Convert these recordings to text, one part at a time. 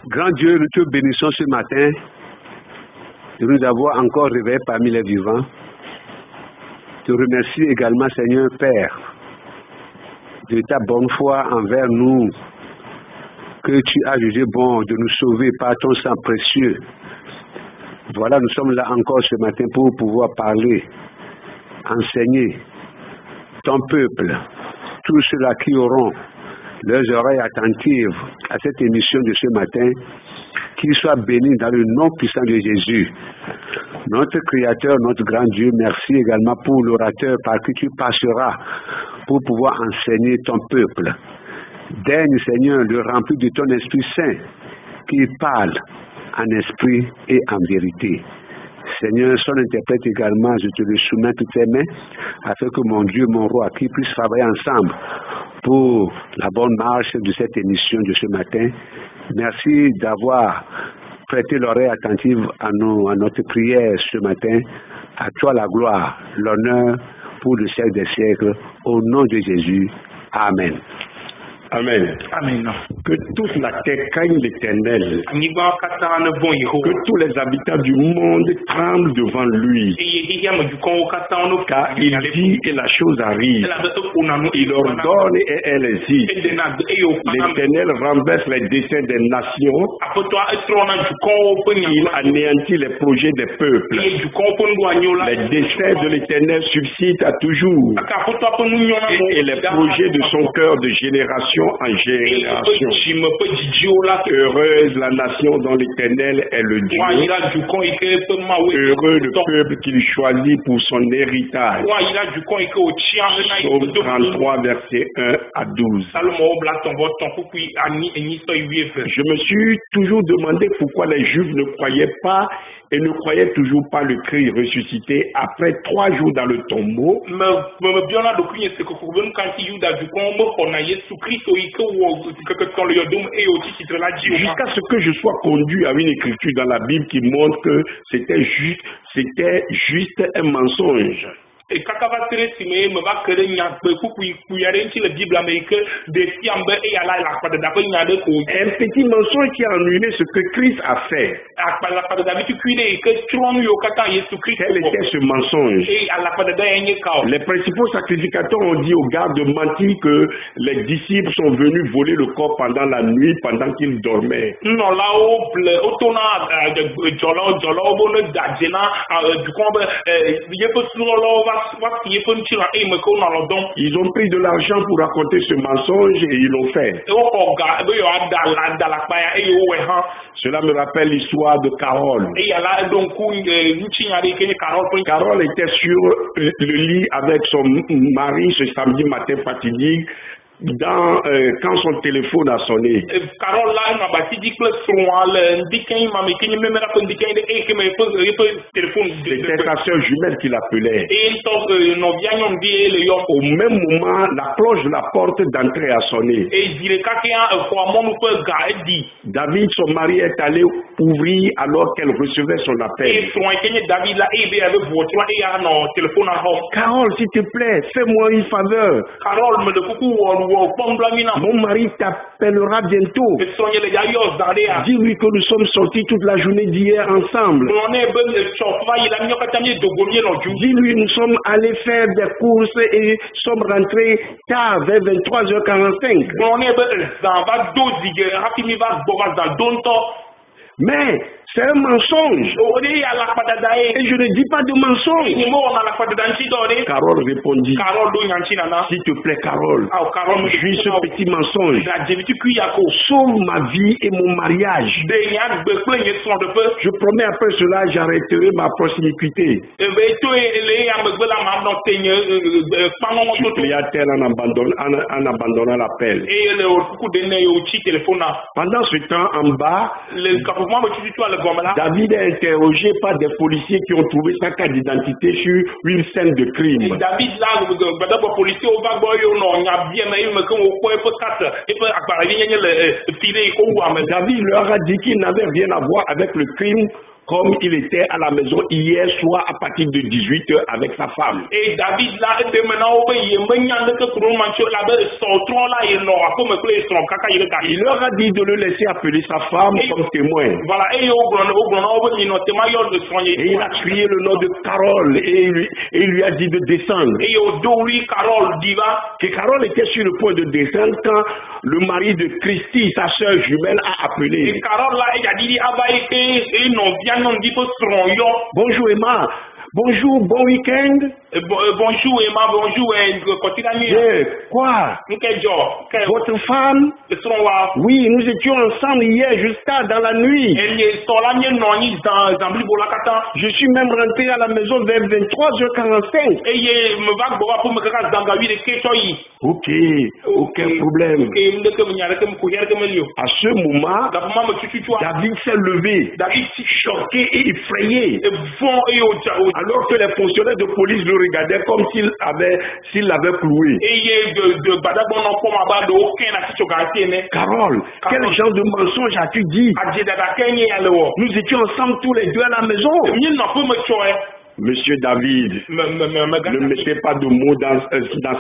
Grand Dieu, nous te bénissons ce matin de nous avoir encore réveillés parmi les vivants. Je te remercie également, Seigneur Père, de ta bonne foi envers nous, que tu as jugé bon de nous sauver par ton sang précieux. Voilà, nous sommes là encore ce matin pour pouvoir parler, enseigner ton peuple, tous ceux-là qui auront leurs oreilles attentives à cette émission de ce matin, qu'ils soient bénis dans le nom puissant de Jésus. Notre Créateur, notre grand Dieu, merci également pour l'orateur par qui tu passeras pour pouvoir enseigner ton peuple. Daigne, Seigneur, le remplir de ton Esprit Saint, qui parle en esprit et en vérité. Seigneur, son interprète également, je te le soumets toutes tes mains, afin que mon Dieu, mon roi, qui puisse travailler ensemble pour la bonne marche de cette émission de ce matin. Merci d'avoir prêté l'oreille attentive à notre prière ce matin. À toi la gloire, l'honneur pour le siècle des siècles. Au nom de Jésus. Amen. Amen. Amen. Que toute la terre craigne l'Éternel. Que tous les habitants du monde tremblent devant lui. Car il dit et la chose arrive. Il ordonne et elle existe. L'Éternel renverse les desseins des nations. Il anéantit les projets des peuples. Les desseins de l'Éternel subsistent à toujours. Et les projets de son cœur de génération en génération. Heureuse la nation dont l'Éternel est le Dieu. Heureux le peuple qu'il choisit pour son héritage. Psaume 33, versets 1 à 12. Je me suis toujours demandé pourquoi les Juifs ne croyaient pas et ne croyaient toujours pas le Christ ressuscité après 3 jours dans le tombeau. Jusqu'à ce que je sois conduit à une écriture dans la Bible qui montre que c'était juste un mensonge. Et kakava tere sime me va kere nya pe kuyare nti le Bible américain de fiambe et ala la pada da nya de ko un petit mensonge qui a annulé ce que Christ a fait. Akpa la pada da bitu kuide que tron yo kata Yesu Christ. Quel était ce mensonge? Et ala pada da yenye ka. Les principaux sacrificateurs ont dit aux gardes de mentir que les disciples sont venus voler le corps pendant la nuit pendant qu'ils dormaient. Non là au otona jolo bono dajena du kombe yepo suno ils ont pris de l'argent pour raconter ce mensonge et ils l'ont fait. Cela me rappelle l'histoire de Carole. Carole était sur le lit avec son mari ce samedi matin fatidique. Quand son téléphone a sonné. C'était sa soeur jumelle qui l'appelait. Au même moment, la cloche de la porte d'entrée a sonné. David, son mari, est allé ouvrir alors qu'elle recevait son appel. Carole, s'il te plaît, fais-moi une faveur. Mon mari t'appellera bientôt. Dis-lui que nous sommes sortis toute la journée d'hier ensemble. Dis-lui nous sommes allés faire des courses et sommes rentrés tard vers 23h45. Mais c'est un mensonge. Et je ne dis pas de mensonge. Carole répondit. S'il te plaît, Carole, juste ce petit mensonge. Sauve ma vie et mon mariage. Je promets après cela, j'arrêterai ma promiscuité. Supplia-t-elle en abandonnant l'appel. Pendant ce temps, en bas, David est interrogé par des policiers qui ont trouvé sa carte d'identité sur une scène de crime. David leur a dit qu'il n'avait rien à voir avec le crime comme il était à la maison hier soir à partir de 18h avec sa femme. Et David là, Il leur a dit de le laisser appeler sa femme comme témoin. Voilà, et il a crié le nom de Carole et il lui a dit de descendre. Que Carole était sur le point de descendre quand le mari de Christy, sa sœur jumelle, a appelé. Et Carole là, il a dit, bonjour Emma. Bonjour, bon week-end. Bonjour Emma, bonjour. Quoi? Votre femme? Oui, nous étions ensemble hier jusqu'à dans la nuit. Je suis même rentré à la maison vers 23h45. Ok, aucun problème. À ce moment, David s'est levé, choqué et effrayé. Alors que les fonctionnaires de police le regardaient comme s'il l'avait cloué. Carole, quel genre de mensonge as-tu dit? Nous étions ensemble tous les deux à la maison. Monsieur David, ne mettez pas de mots dans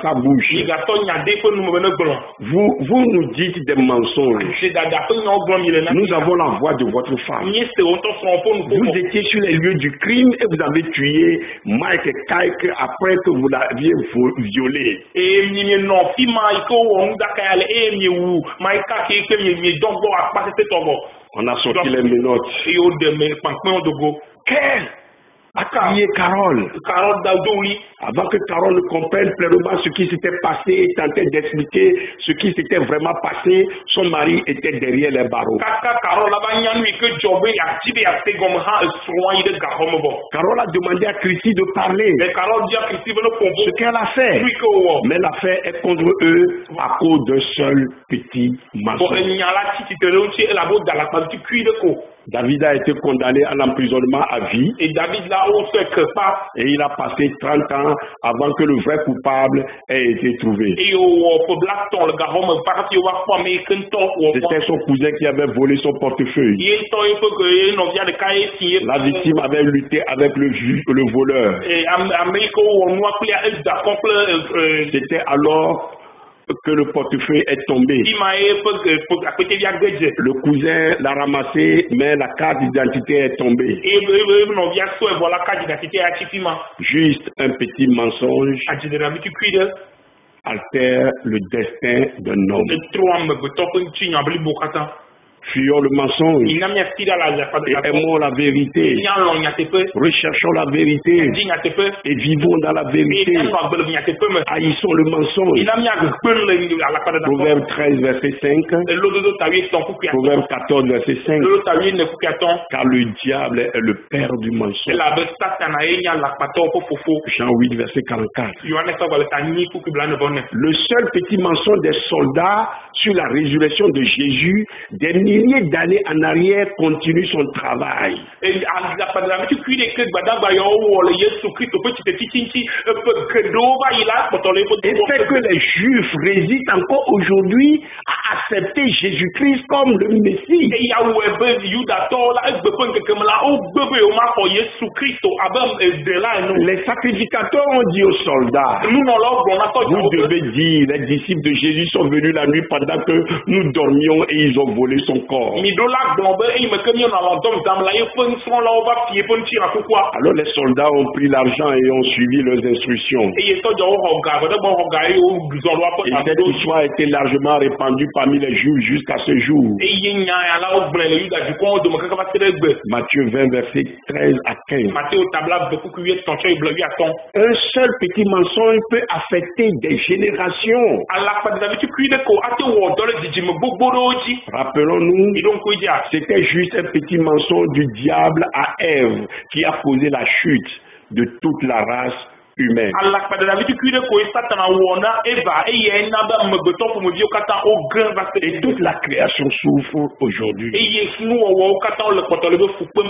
sa bouche. Vous nous dites des mensonges. Nous avons la voix de votre femme. Vous étiez sur les lieux du crime et vous avez tué Mike Kike après que vous l'aviez violé. On a sorti les menottes. Quel? A crié Carole. Avant que Carole comprenne pleinement ce qui s'était passé et tentait d'expliquer ce qui s'était vraiment passé, son mari était derrière les barreaux. Carole a demandé à Christy de parler. Ce qu'elle a fait. Mais l'affaire est contre eux à cause d'un seul petit mensonge. David a été condamné à l'emprisonnement à vie. Et David là, et il a passé 30 ans avant que le vrai coupable ait été trouvé. C'était son cousin qui avait volé son portefeuille. La victime avait lutté avec le voleur. C'était alors que le portefeuille est tombé. Le cousin l'a ramassé, mais la carte d'identité est tombée. Juste un petit mensonge altère le destin d'un homme. Fuyons le mensonge et aimons la vérité. Recherchons la vérité et vivons dans la vérité. Haïssons le mensonge. Proverbe 13, verset 5. Proverbe 14, verset 5. Car le diable est le père du mensonge. Jean 8, verset 44. Le seul petit mensonge des soldats sur la résurrection de Jésus, des milliers d'années en arrière, continue son travail. Et fait que les Juifs résistent encore aujourd'hui à accepter Jésus-Christ comme le Messie. Les sacrificateurs ont dit aux soldats, vous devez dire, les disciples de Jésus sont venus la nuit pendant que nous dormions et ils ont volé son corps. Alors les soldats ont pris l'argent et ont suivi leurs instructions. Et cette histoire a été largement répandue parmi les Juifs jusqu'à ce jour. Matthieu 20, verset 13 à 15. Un seul petit mensonge peut affecter des générations. Rappelons-nous, c'était juste un petit mensonge du diable à Ève qui a causé la chute de toute la race humaine. Et toute la création souffre aujourd'hui.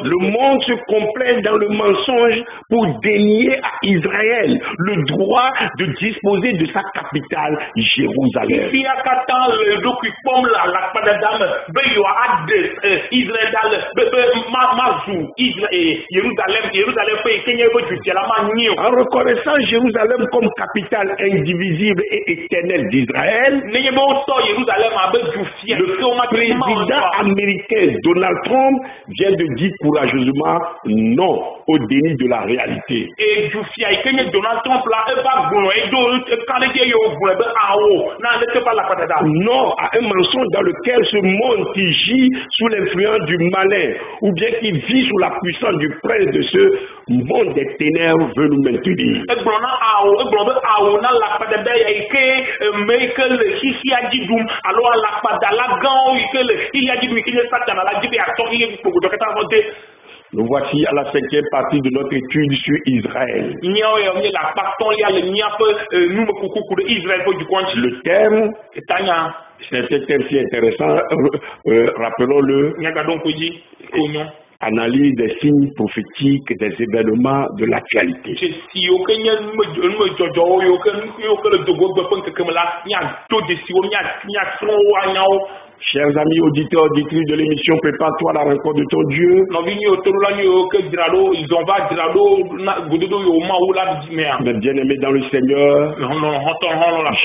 Le monde se complaît dans le mensonge pour dénier à Israël le droit de disposer de sa capitale, Jérusalem. En reconnaissant Jérusalem comme capitale indivisible et éternelle d'Israël, le président américain Donald Trump vient de dire courageusement non au déni de la réalité. Non à un mensonge dans lequel ce monde qui gît sous l'influence du malin ou bien qui vit sous la puissance du prince de ce monde des ténèbres veut nous maintenir. Nous voici à la 5e partie de notre étude sur Israël. Le thème, c'est un thème si intéressant, rappelons-le, analyse des signes prophétiques des événements de l'actualité. Chers amis auditeurs, auditrices de l'émission Prépare-toi à la rencontre de ton Dieu. Mes bien-aimés dans le Seigneur,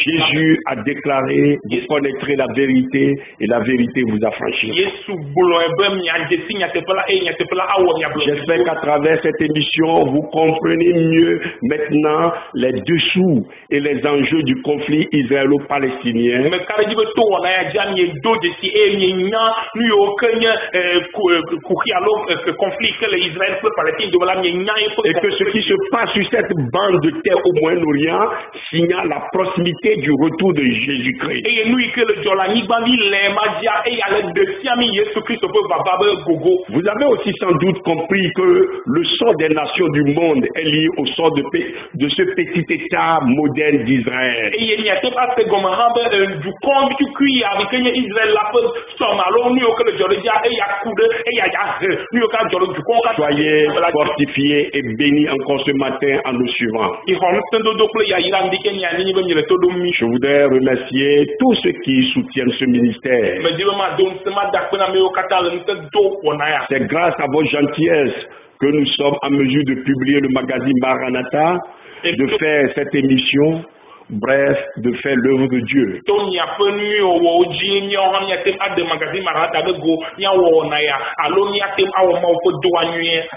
Jésus a déclaré, vous connaîtrez la vérité et la vérité vous affranchira. J'espère qu'à travers cette émission, vous comprenez mieux maintenant les dessous et les enjeux du conflit israélo-palestinien. Et que ce qui se passe sur cette bande de terre au Moyen-Orient signale la proximité du retour de Jésus-Christ. Vous avez aussi sans doute compris que le sort des nations du monde est lié au sort de ce petit État moderne d'Israël. Soyez fortifiés et bénis encore ce matin en nous suivant. Je voudrais remercier tous ceux qui soutiennent ce ministère. C'est grâce à votre gentillesse que nous sommes en mesure de publier le magazine Maranatha, de faire cette émission. Bref, de faire l'œuvre de Dieu.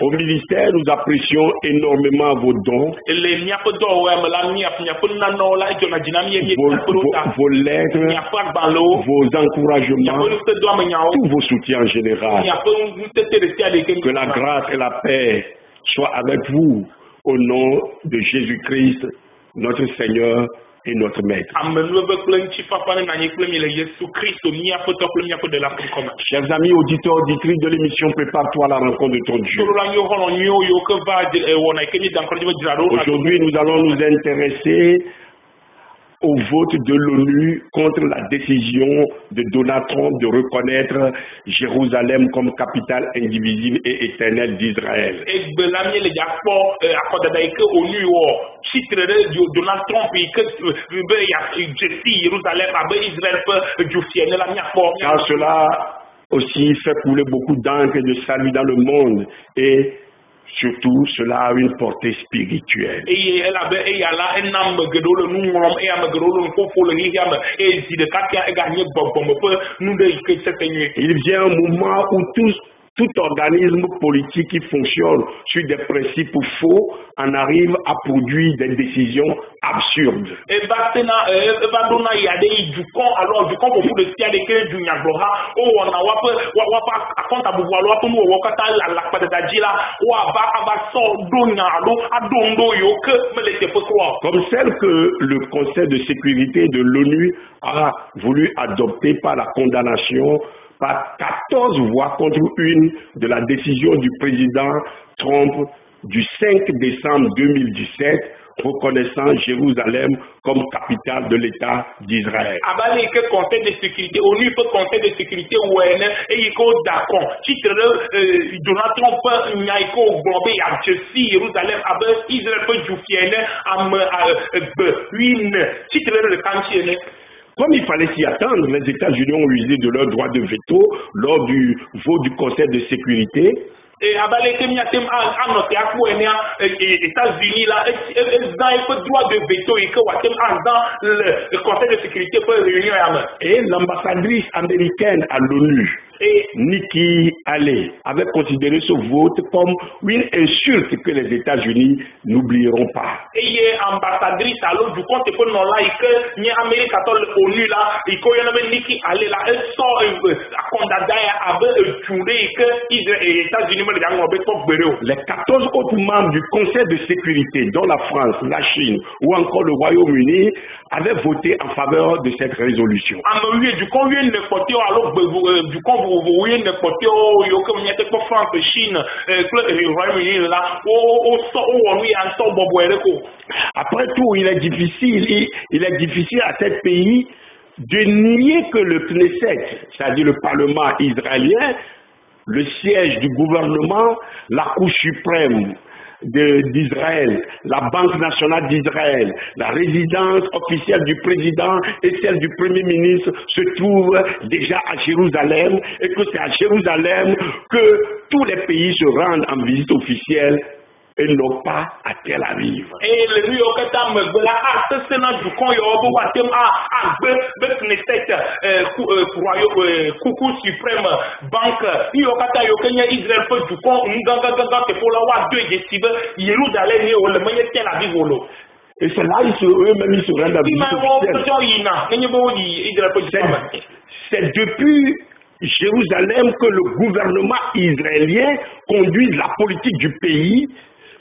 Au ministère, nous apprécions énormément vos dons, vos lettres, vos encouragements, tous vos soutiens en général. Que la grâce et la paix soient avec vous au nom de Jésus-Christ, notre Seigneur et notre Maître. Chers amis auditeurs, auditrices de l'émission Prépare-toi à la rencontre de ton Dieu. Aujourd'hui, nous allons nous intéresser au vote de l'ONU contre la décision de Donald Trump de reconnaître Jérusalem comme capitale indivisible et éternelle d'Israël. Car cela aussi fait couler beaucoup d'encre et de salut dans le monde et surtout, cela a une portée spirituelle. Il vient un moment où tout organisme politique qui fonctionne sur des principes faux en arrive à produire des décisions absurdes. Comme celle que le Conseil de sécurité de l'ONU a voulu adopter par la condamnation par 14 voix contre une de la décision du président Trump du 5 décembre 2017 reconnaissant Jérusalem comme capitale de l'État d'Israël. Abali que Conseil de sécurité, ONU peut Conseil de sécurité UN et il faut d'accord. Titre Donald Trump nyaiko globé à Jérusalem abe Israël peut jufier am une titre le cantier. Comme il fallait s'y attendre, les États-Unis ont usé de leur droit de veto lors du vote du Conseil de sécurité. Et abalé que miatem anoté à quoi États-Unis là, ils ont droit de veto et que watem dans le Conseil de sécurité peut réunir. Et l'ambassadrice américaine à l'ONU, Nikki Haley, avait considéré ce vote comme une insulte que les États-Unis n'oublieront pas. Et ambassadrice à l'ONU, du compte pour nous là, et que ni Amérique catholique l'ONU là, et qu'il y a Nikki Haley là, elle sort à condamner avec tourné et que les États-Unis les 14 autres membres du Conseil de sécurité, dont la France, la Chine ou encore le Royaume-Uni, avaient voté en faveur de cette résolution. Après tout, il est difficile à cet pays de nier que le Knesset, c'est-à-dire le Parlement israélien, le siège du gouvernement, la Cour suprême d'Israël, la Banque nationale d'Israël, la résidence officielle du président et celle du premier ministre se trouvent déjà à Jérusalem et que c'est à Jérusalem que tous les pays se rendent en visite officielle et non pas à Tel Aviv. Et le New York Times, la Sénat du Congo, Watem a coucou suprême banque, New York Times, Israël peut du Congo, Nganga, pour la voir deux décibels, Jérusalem, le meilleur Tel Aviv. Et c'est là eux-mêmes ils se rendent à visite officielle. C'est depuis Jérusalem que le gouvernement israélien conduit la politique du pays,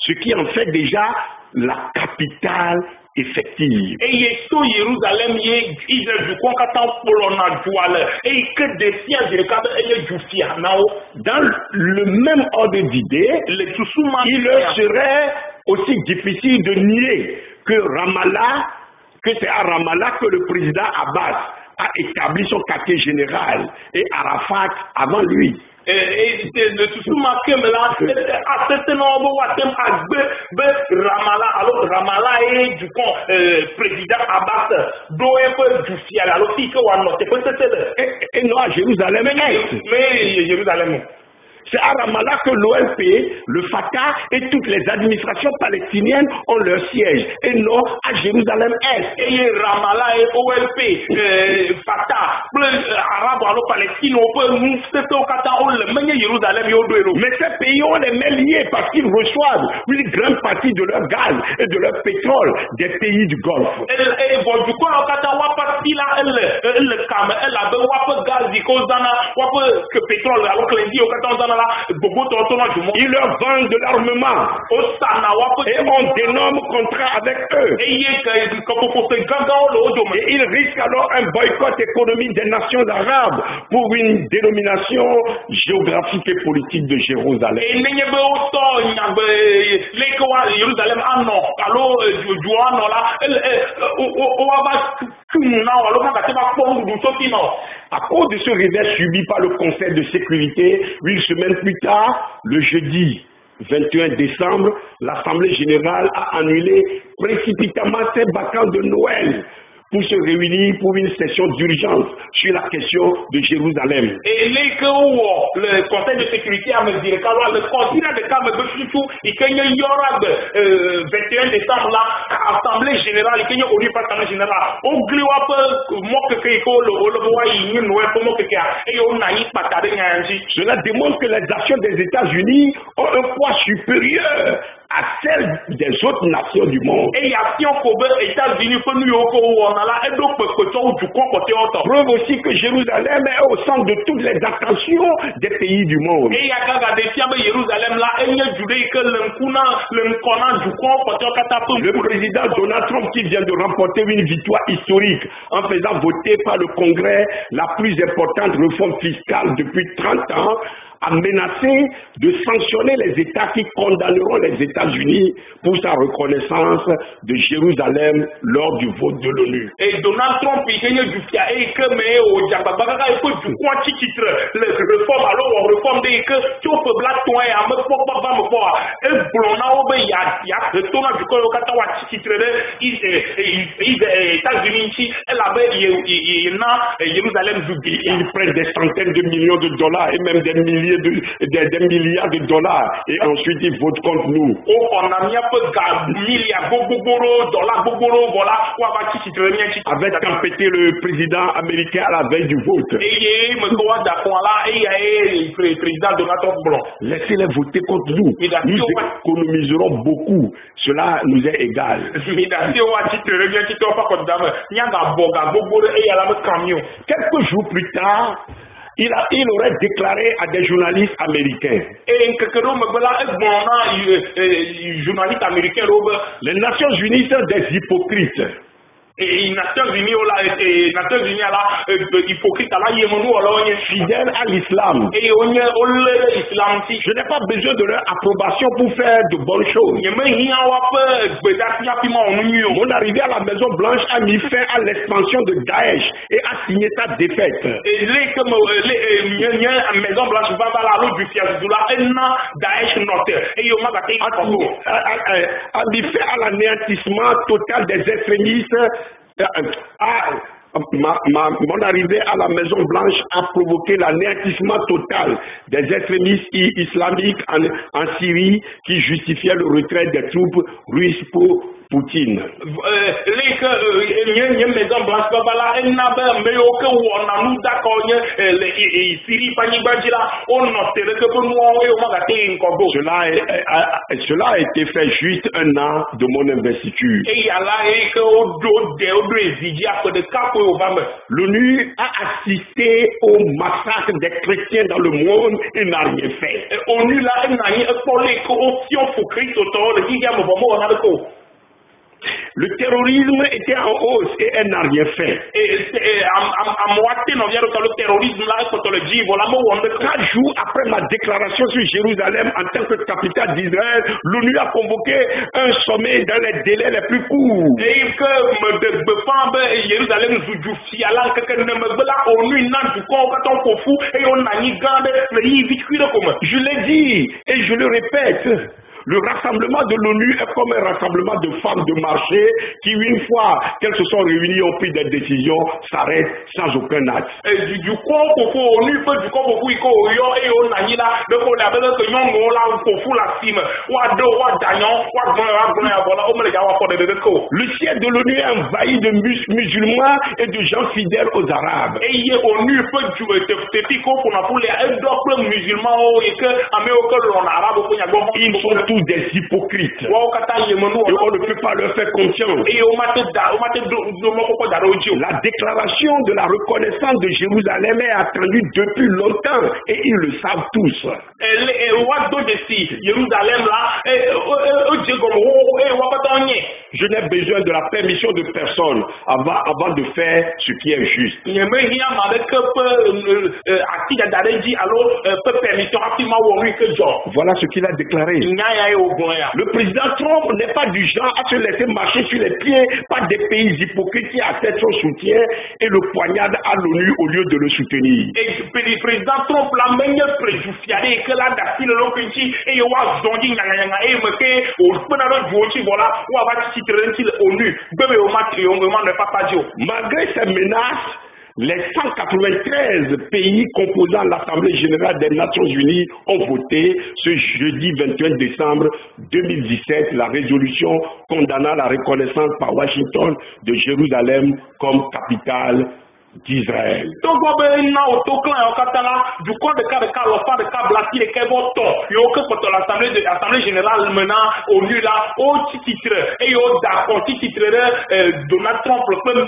ce qui en fait déjà la capitale effective. Et Jérusalem, Israël du et que des sièges dans le même ordre d'idée, il leur serait aussi difficile de nier que c'est à Ramallah que le président Abbas a établi son quartier général et Arafat avant lui. Et de tout marqué là, à certains nombres, Ramallah, alors Ramallah est du coup président Abbas, doit du fiel, alors si que on note peut-être et non à Jérusalem, mais Jérusalem. C'est à Ramallah que l'OLP, le Fatah et toutes les administrations palestiniennes ont leur siège, et non à Jérusalem-Est. Et Ramallah et OLP, Fatah, Arabes, Palestine, on peut nous faire au Qatar, le meilleur Jérusalem, mais ces pays ont les mains liées parce qu'ils reçoivent une grande partie de leur gaz et de leur pétrole des pays du Golfe. Et bon, du coup, au Qatar, on va partir là, elle a gaz, que pétrole, alors que l'Indie au Qatar, ils leur vendent de l'armement et ont d'énormes contrats avec eux. Et ils risquent alors un boycott économique des nations arabes pour une dénomination géographique et politique de Jérusalem. À cause de ce réveil subi par le Conseil de sécurité, une semaine plus tard, le jeudi 21 décembre, l'Assemblée générale a annulé précipitamment ses vacances de Noël pour se réunir pour une session d'urgence sur la question de Jérusalem. Et le Conseil de sécurité a me dit que le Conseil de Cameroun et qu'il y aura le 21 décembre là, Assemblée générale, et qu'il y aura l'Assemblée générale. On glisse un peu, cela démontre que les actions des États-Unis ont un poids supérieur à celles des autres nations du monde. Et il y a les États-Unis preuve aussi que Jérusalem est au centre de toutes les attentions des pays du monde. Et il y a Jérusalem là, le président Donald Trump qui vient de remporter une victoire historique en faisant voter par le Congrès la plus importante réforme fiscale depuis 30 ans, a menacé de sanctionner les États qui condamneront les États-Unis pour sa reconnaissance de Jérusalem lors du vote de l'ONU. Et Donald Trump, il y a du fia et que mais au Djababaka, il faut du quoi titre les réformes alors on réforme des que tu peux black toi et à me pas me voir et blona au il y a retourna du corps au katawa titre les États-Unis elle avait il na Jérusalem zubi ils prennent des centaines de millions de dollars et même des milliards de dollars et ensuite ils votent contre nous. Oh on a mis un peu de milliards dollars voilà ou va titre avec tempêté le président américain à la veille du vote. Et président Donald Trump blanc. Laissez-les voter contre nous. Nous économiserons beaucoup. Cela nous est égal. Quelques jours plus tard, il aurait déclaré à des journalistes américains. Les Nations Unies sont des hypocrites. Et les Nations Unies hypocrite fidèles à l'islam. Je n'ai pas besoin de leur approbation pour faire de bonnes choses. Mon arrivée à la Maison Blanche a mis fin à l'expansion de Daesh et a signé sa défaite. Maison Blanche a mis fin à l'anéantissement total des extrémistes. Mon arrivée à la Maison Blanche a provoqué l'anéantissement total des extrémistes islamiques en Syrie qui justifiaient le retrait des troupes russes pour Poutine. Maison Blanche cela a été fait juste un an de mon investiture. L'ONU a assisté au massacre des chrétiens dans le monde et n'a rien fait. Le terrorisme était en hausse et elle n'a rien fait. 4 jours après ma déclaration sur Jérusalem en tant que capitale d'Israël, l'ONU a convoqué un sommet dans les délais les plus courts. Je l'ai dit et je le répète. Le rassemblement de l'ONU est comme un rassemblement de femmes de marché qui, une fois qu'elles se sont réunies, ont pris des décisions, s'arrêtent sans aucun acte. Le ciel de l'ONU est envahi de musulmans et de gens fidèles aux Arabes. Ils sont tous des hypocrites. Et on ne peut pas leur faire confiance. La déclaration de la reconnaissance de Jérusalem est attendue depuis longtemps et ils le savent tous. Je n'ai besoin de la permission de personne avant de faire ce qui est juste. Voilà ce qu'il a déclaré. Le président Trump n'est pas du genre à se laisser marcher sur les pieds par des pays hypocrites qui acceptent son soutien et le poignardent à l'ONU au lieu de le soutenir. Le président Trump l'a même préjugé que la date le lopinchi et il va zonger et me au voilà ou va citer l'ONU. Malgré ces menaces, les 193 pays composant l'Assemblée générale des Nations Unies ont voté ce jeudi 21 décembre 2017 la résolution condamnant la reconnaissance par Washington de Jérusalem comme capitale d'Israël. L'Assemblée générale maintenant au lieu là au titre et au d'accord titre Donald Trump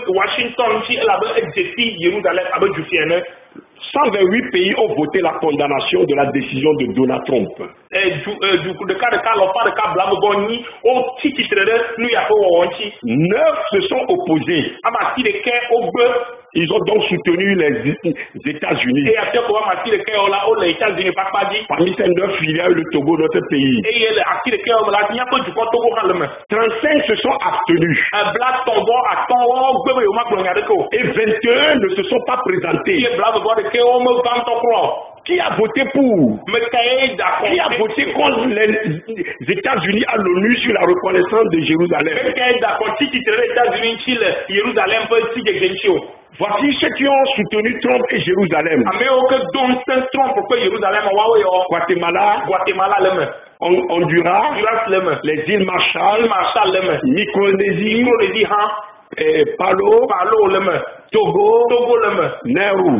Washington si elle avait exercé Jérusalem avec du ciel. 128 pays ont voté la condamnation de la décision de Donald Trump. 9 se sont opposés. Ils ont donc soutenu les États-Unis. Parmi ces 9 filiales, le Togo, notre pays. 35 se sont abstenus. Et 21 ne se sont pas présentés. Qui a voté pour? Qui a voté contre les États-Unis à l'ONU sur la reconnaissance de Jérusalem? Voici ceux qui ont soutenu Trump et Jérusalem. Guatemala, Honduras, les îles Marshall, Micronésie, Palo, Togo, Nauru.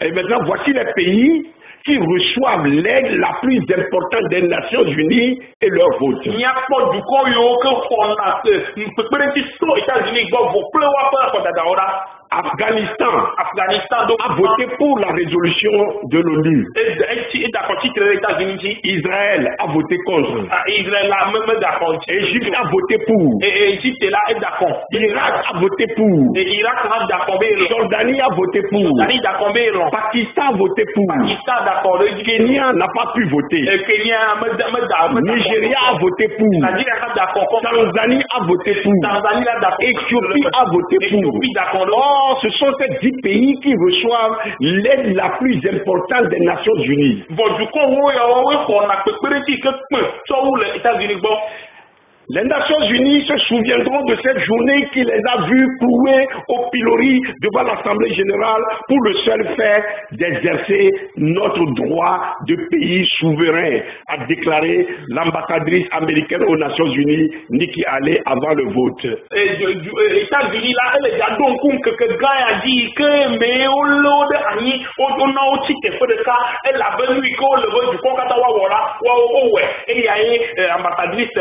Et maintenant, voici les pays qui reçoivent l'aide la plus importante des Nations Unies et leur vote. Afghanistan a voté pour la résolution de l'ONU. Israël a voté contre. Égypte a voté pour. Irak a voté pour. Jordanie a voté pour. Pakistan a voté pour. Kenya n'a pas pu voter. Nigeria a voté pour. Tanzanie a voté pour. Éthiopie a voté pour. Ce sont ces 10 pays qui reçoivent l'aide la plus importante des Nations Unies. Les Nations Unies se souviendront de cette journée qui les a vus clouer au pilori devant l'Assemblée générale pour le seul fait d'exercer notre droit de pays souverain, a déclaré l'ambassadrice américaine aux Nations Unies, Nikki Haley, avant le vote. États-Unis là, elle est donc que gars a dit que mais au lot de ani, on a aussi fait de ça, elle a venu le vote du Concatawa voilà, ouais, et il y a une ambassadrice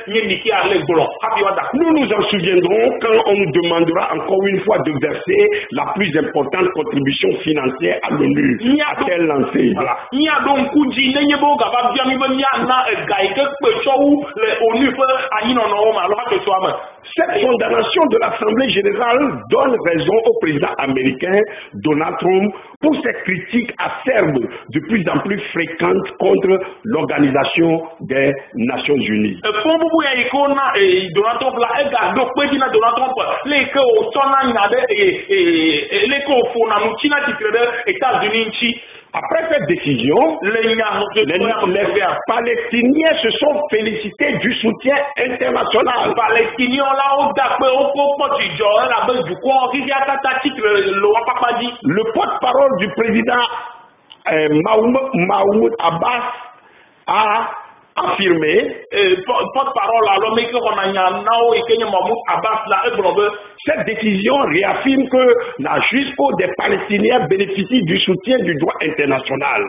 Nous nous en souviendrons quand on nous demandera encore une fois de verser la plus importante contribution financière à l'ONU. A-t-elle lancé? Cette condamnation de l'Assemblée générale donne raison au président américain Donald Trump pour ses critiques acerbes de plus en plus fréquentes contre l'Organisation des Nations Unies. Après cette décision, les Palestiniens se sont félicités du soutien international. Le porte-parole du président Mahmoud Abbas a affirmé, cette décision réaffirme que la jusqu'au des Palestiniens bénéficient du soutien du droit international.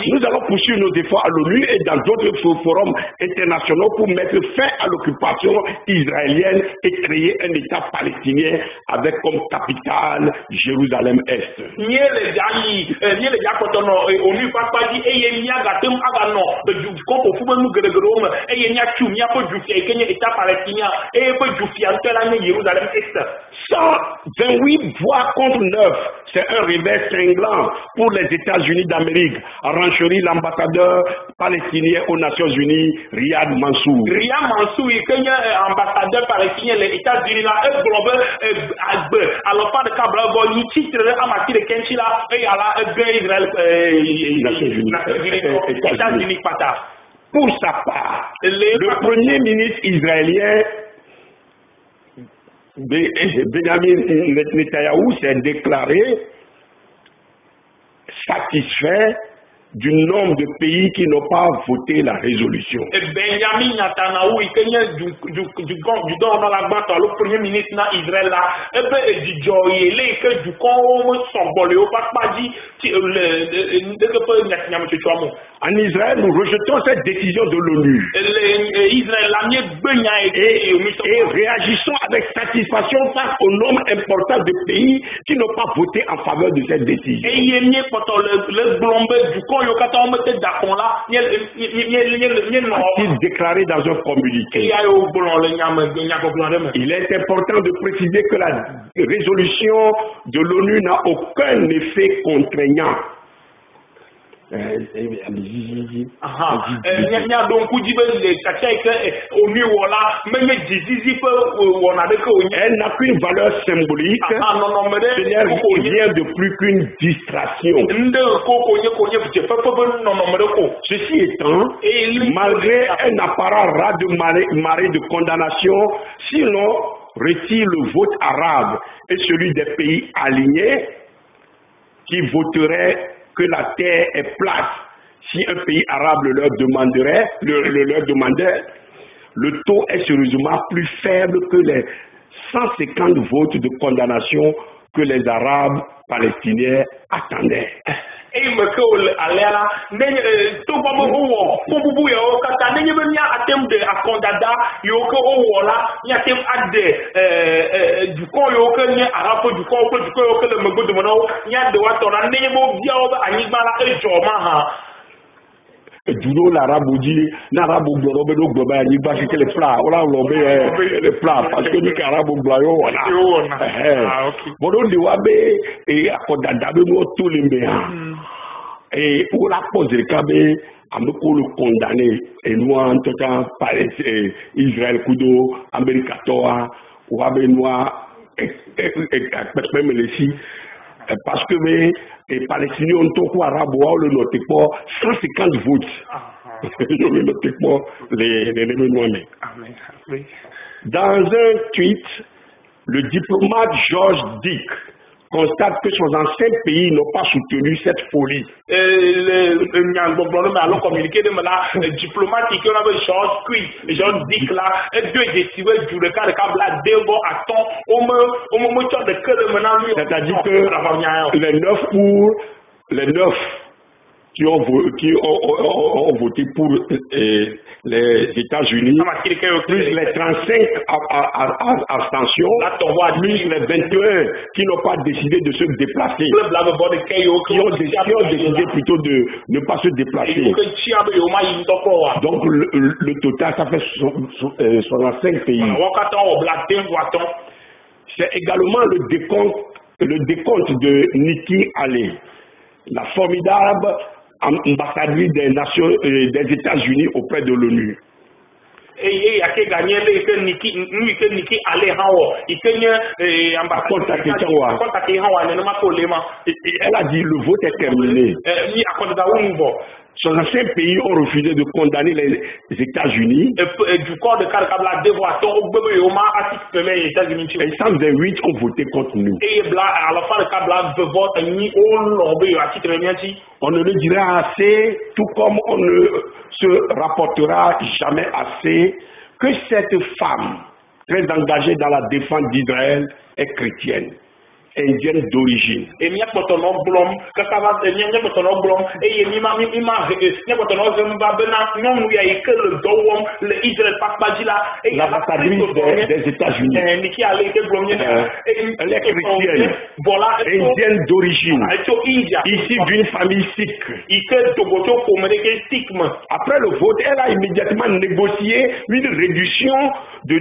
Nous allons poursuivre nos efforts à l'ONU et dans d'autres forums internationaux pour mettre fin à l'occupation israélienne et créer un État palestinien avec comme capitale Jérusalem-Est. $128 voix contre 9. C'est un revers cinglant pour les États-Unis d'Amérique, a rencheri l'ambassadeur palestinien aux Nations Unies, Riyad Mansour. Riyad Mansour, ambassadeur palestinien les États-Unis là, alors pas de câble, il titre à matière de Kenchila, et à la États-Unis. Pour sa part, le premier ministre israélien Benjamin Netanyahu s'est déclaré satisfait du nombre de pays qui n'ont pas voté la résolution. Benjamin Netanyahu, le premier ministre d'Israël, en Israël, nous rejetons cette décision de l'ONU. et réagissons avec satisfaction face au nombre important de pays qui n'ont pas voté en faveur de cette décision. A-t-il déclaré dans un communiqué? Il est important de préciser que la résolution de l'ONU n'a aucun effet contraignant. Elle n'a qu'une valeur symbolique, rien de plus qu'une distraction. Ceci étant, malgré un apparent raz-de-marée de condamnation, si l'on retire le vote arabe et celui des pays alignés qui voteraient que la terre est plate, si un pays arabe leur demandait, le taux est sérieusement plus faible que les 150 votes de condamnation que les Arabes palestiniens attendaient. Duro l'arabe dit, l'arabe globe no globe ni ba c'est les plats, on a les plats parce que ni arabe gloyo voilà. Bon on dit wa be et akodada be no to le mbe et pour la poser kabe ameko le condamner et nous en tout cas par Israël kudo America toa wa be noa même les si parce que les Palestiniens ont tout arabe le noté pas 150 votes. Je ne noté pas les Dans un tweet, le diplomate George Dick constate que 65 pays n'ont pas soutenu cette folie. Le diplomate qui avait George Dick là, c'est-à-dire que les 9 qui ont voté pour les États-Unis, plus les 35 abstentions, plus les 21 qui n'ont pas décidé de se déplacer, qui ont décidé plutôt de ne pas se déplacer. Donc le total, ça fait 65 pays. C'est également le décompte de Nikki Haley, la formidable ambassadrice des États-Unis auprès de l'ONU. Elle a dit le vote est terminé. 65 pays ont refusé de condamner les États-Unis. Et 128 ont voté contre nous. On ne le dira assez, tout comme on ne se rapportera jamais assez, que cette femme, très engagée dans la défense d'Israël, est chrétienne, indienne d'origine. L'ambassadrice des États-Unis. Elle est chrétienne, indienne d'origine, issue d'une famille sikh. Après le vote, elle a immédiatement négocié une réduction de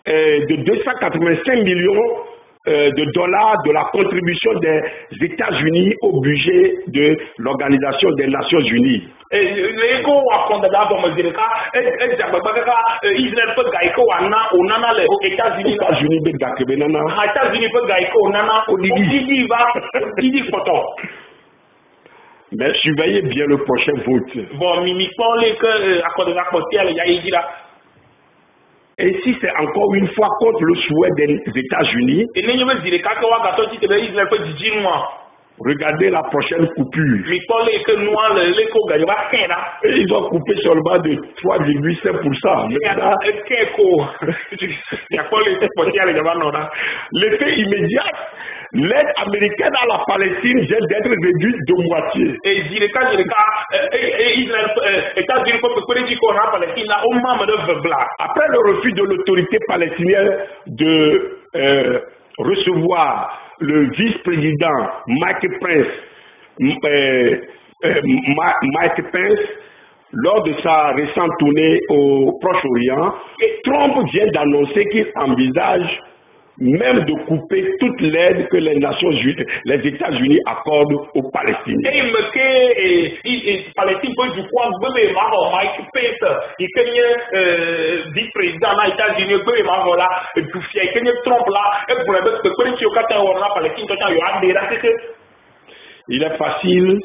285 millions de dollars de la contribution des États-Unis au budget de l'Organisation des Nations Unies. Mais surveillez bien le prochain vote. Et si c'est encore une fois contre le souhait des États-Unis, Regardez la prochaine coupure. Mi kpɔle yi ke nua le ko gadzo va kɛ la. Et ils ont coupé seulement de 3,5%. L'effet immédiat, l'aide américaine à la Palestine vient d'être réduite de moitié. Après le refus de l'autorité palestinienne de recevoir le vice-président Mike Pence lors de sa récente tournée au Proche-Orient, Trump vient d'annoncer qu'il envisage même de couper toute l'aide que les États-Unis accordent aux Palestiniens. Palestine peut du coup Mike Pence, il vice-président des États-Unis, Trump là, il est facile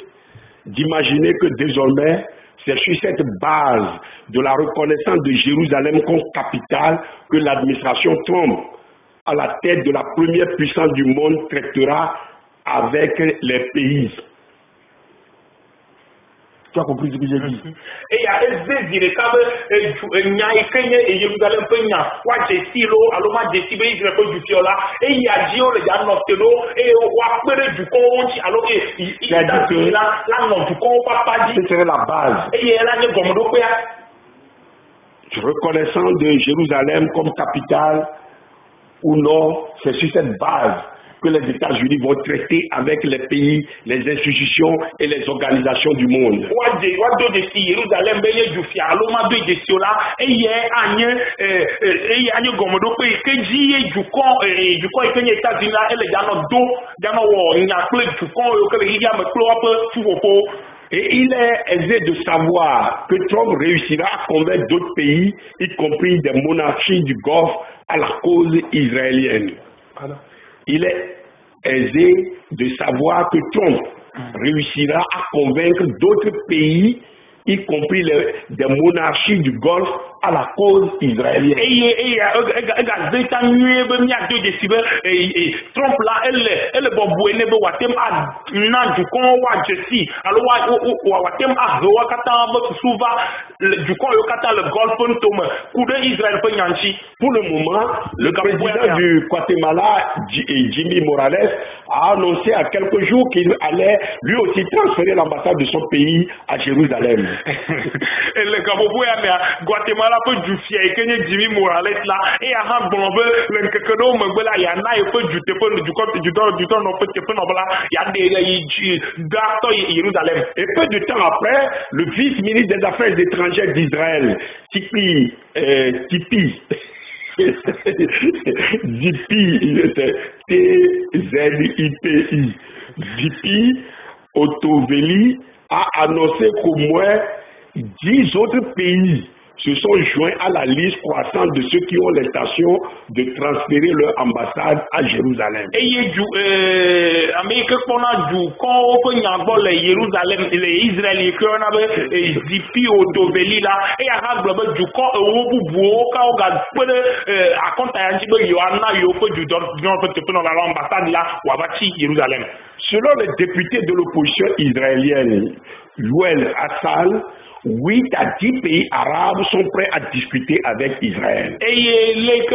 d'imaginer que désormais, c'est sur cette base de la reconnaissance de Jérusalem comme capitale que l'administration Trump, à la tête de la première puissance du monde, traitera avec les pays. Tu as compris ce que j'ai dit? Et il y a des Jérusalem peut y avoir des silos, alors moi des silos ils répondent du fiola et il y a Dieu le gars nocteno et on va du compte alors que il a dit là non du compte pas dit. Ce serait la base. Et il y a là des gomdo quoi. Reconnaissant de Jérusalem comme capitale ou non, c'est sur cette base que les États-Unis vont traiter avec les pays, les institutions et les organisations du monde. Et il est aisé de savoir que Trump réussira à convaincre d'autres pays, y compris des monarchies du Golfe, à la cause israélienne. Il est aisé de savoir que Trump réussira à convaincre d'autres pays, y compris des monarchies du Golfe, à la cause israélienne. Trump là, elle est bobo ene be watem a na du kon wa jesi alors wa watem a zo kata ba suva du kon yo kata le Golfe tom coup de Israël pe nyanchi. Pour le moment, le président du Guatemala, Jimmy Morales, a annoncé à quelques jours qu'il allait lui aussi transférer l'ambassade de son pays à Jérusalem. Le Gabon Guatemala peut du fier et que Jimmy Morales là et à un bon le kekedo me là ya na peut du téléphone du côté du temps non peut téléphone là ya des d'acto Jérusalem. Et peu de temps après, le vice-ministre des Affaires étrangères d'Israël, Tzipi T-Z-I-P-I, Tzipi Otoveli a annoncé qu'au moins 10 autres pays se sont joints à la liste croissante de ceux qui ont l'intention de transférer leur ambassade à Jérusalem. Et Amérique qu'on a du quand on a Jérusalem les Israéliens qu'on a Zipi Otoveli là et à global du quand au bout quand on a à compte à un petit peu Yohanna Yoko du dans l'ambassade là ou à Jérusalem. Selon les députés de l'opposition israélienne, Yoel Hassal, 8 à 10 pays arabes sont prêts à discuter avec Israël. Et les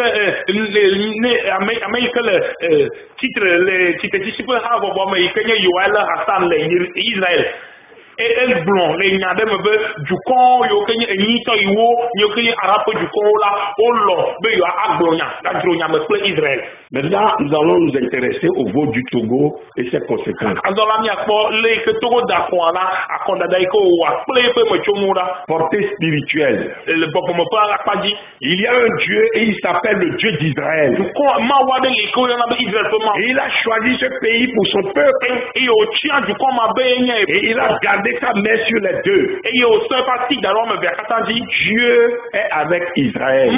Américains, le titre Yoel Hassan, Israël. Et elle blond, les Nyadem du con, Yokenye, et Nito Iwo, Yokenye Arabe du con là, Olo, Beyo Agbonia, la Dronia, me plaît Israël. Maintenant, nous allons nous intéresser au vote du Togo et ses conséquences. Portée spirituelle. Il y a un Dieu et il s'appelle le Dieu d'Israël. Et il a choisi ce pays pour son peuple. Et il a gardé sa main sur les deux. Dieu est avec Israël.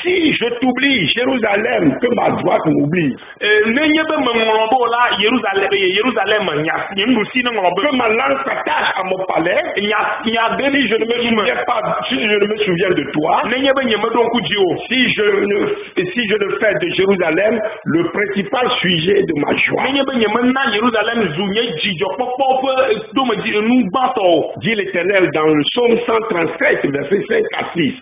Si je t'oublie, Jérusalem, que ma droite m'oublie. Que ma langue s'attache à mon palais. Si je ne me souviens de toi. Si je ne fais de Jérusalem le principal sujet de ma joie. Dit l'Éternel dans le psaume 137, verset 5 à 6.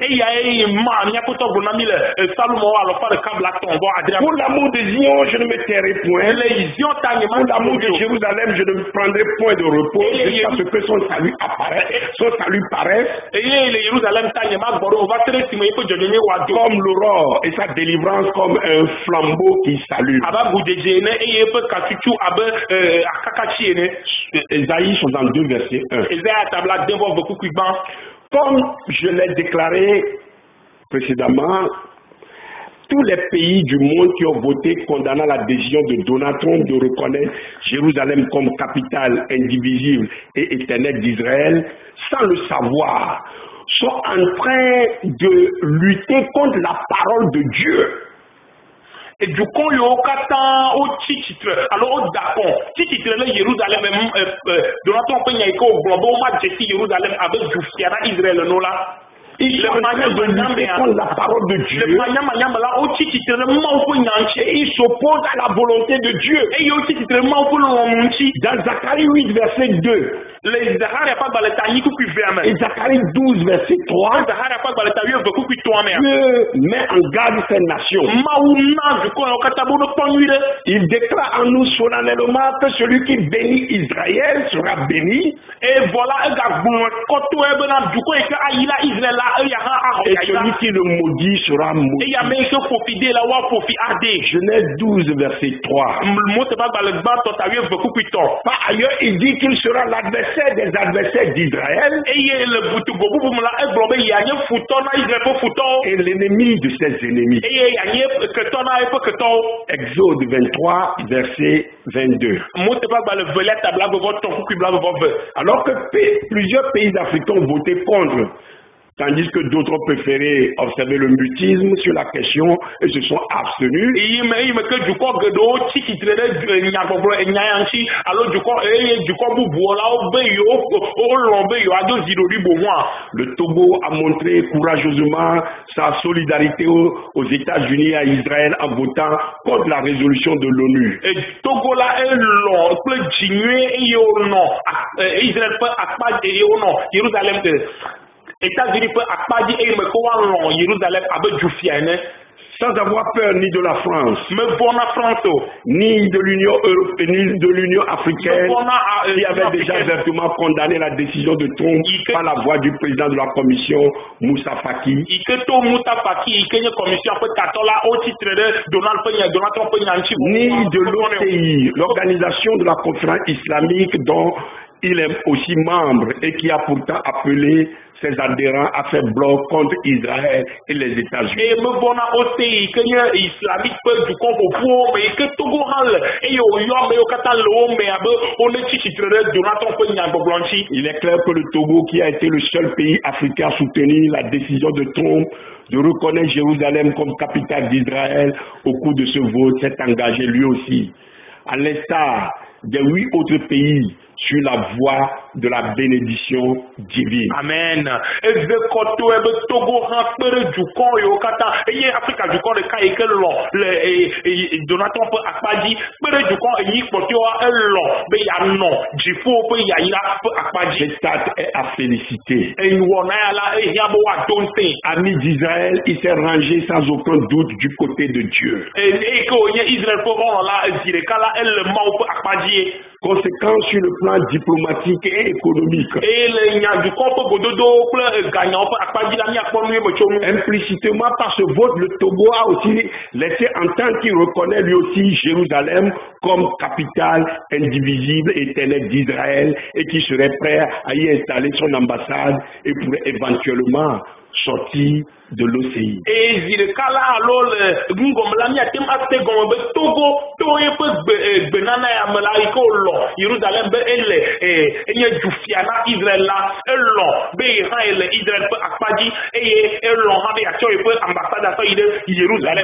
Pour l'amour de Zion, je ne me tairai point. Pour l'amour de Jérusalem, je ne me prendrai point de repos jusqu'à ce que son salut paraisse. Comme l'aurore et sa délivrance comme un flambeau qui s'allume. Ésaïe 62, verset 1. Comme je l'ai déclaré précédemment, tous les pays du monde qui ont voté condamnant la décision de Donald Trump de reconnaître Jérusalem comme capitale indivisible et éternelle d'Israël, sans le savoir, sont en train de lutter contre la parole de Dieu. Et du coup, il y a au titre, alors au d'accord, titre là Jérusalem, Donald Trump il y a Jérusalem avec du fiera Israël non là. Il est en train de lutter contre la parole de Dieu. Et il s'oppose à la volonté de Dieu. Dans Zacharie 8, verset 2. Et Zacharie 12, verset 3. Dieu met en garde ces nations. Il déclare en nous solennellement que celui qui bénit Israël sera béni. Et voilà, et celui qui le maudit sera maudit. Genèse 12, verset 3. Par ailleurs, il dit qu'il sera l'adversaire des adversaires d'Israël et l'ennemi de ses ennemis. Exode 23, verset 22. Alors que plusieurs pays africains ont voté contre, tandis que d'autres ont préféré observer le mutisme sur la question et se sont abstenus. Le Togo a montré courageusement sa solidarité aux États-Unis et à Israël en votant contre la résolution de l'ONU. États-Unis peut accorder et me couvrir Jérusalem avec du fier, sans avoir peur ni de la France, ni de l'Union européenne, ni de l'Union africaine, qui avait déjà ouvertement condamné la décision de Trump par la voix du président de la commission, Moussa Faki. Ni de l'OCI, l'organisation de la conférence islamique dont il est aussi membre et qui a pourtant appelé ses adhérents à faire bloc contre Israël et les États-Unis. Il est clair que le Togo, qui a été le seul pays africain à soutenir la décision de Trump de reconnaître Jérusalem comme capitale d'Israël au cours de ce vote, s'est engagé lui aussi, à l'instar des 8 autres pays, sur la voie de la bénédiction divine. Amen. L'estat est à féliciter. Ami d'Israël, il s'est rangé sans aucun doute du côté de Dieu. Conséquence sur le plan diplomatique et économique. Implicitement par ce vote, le Togo a aussi laissé entendre qu'il reconnaît lui aussi Jérusalem comme capitale indivisible et éternelle d'Israël et qui serait prêt à y installer son ambassade et pourrait éventuellement sortis de l'OCI. Et Zirkala alors Gungomlami atem aste gombe Togo toye pe benana ya malaiko lo Jerusalem be ele enye jufiana Israël la elon be Israël Israël pe akpaji elon ha be achoy pe ambassade à Jérusalem. La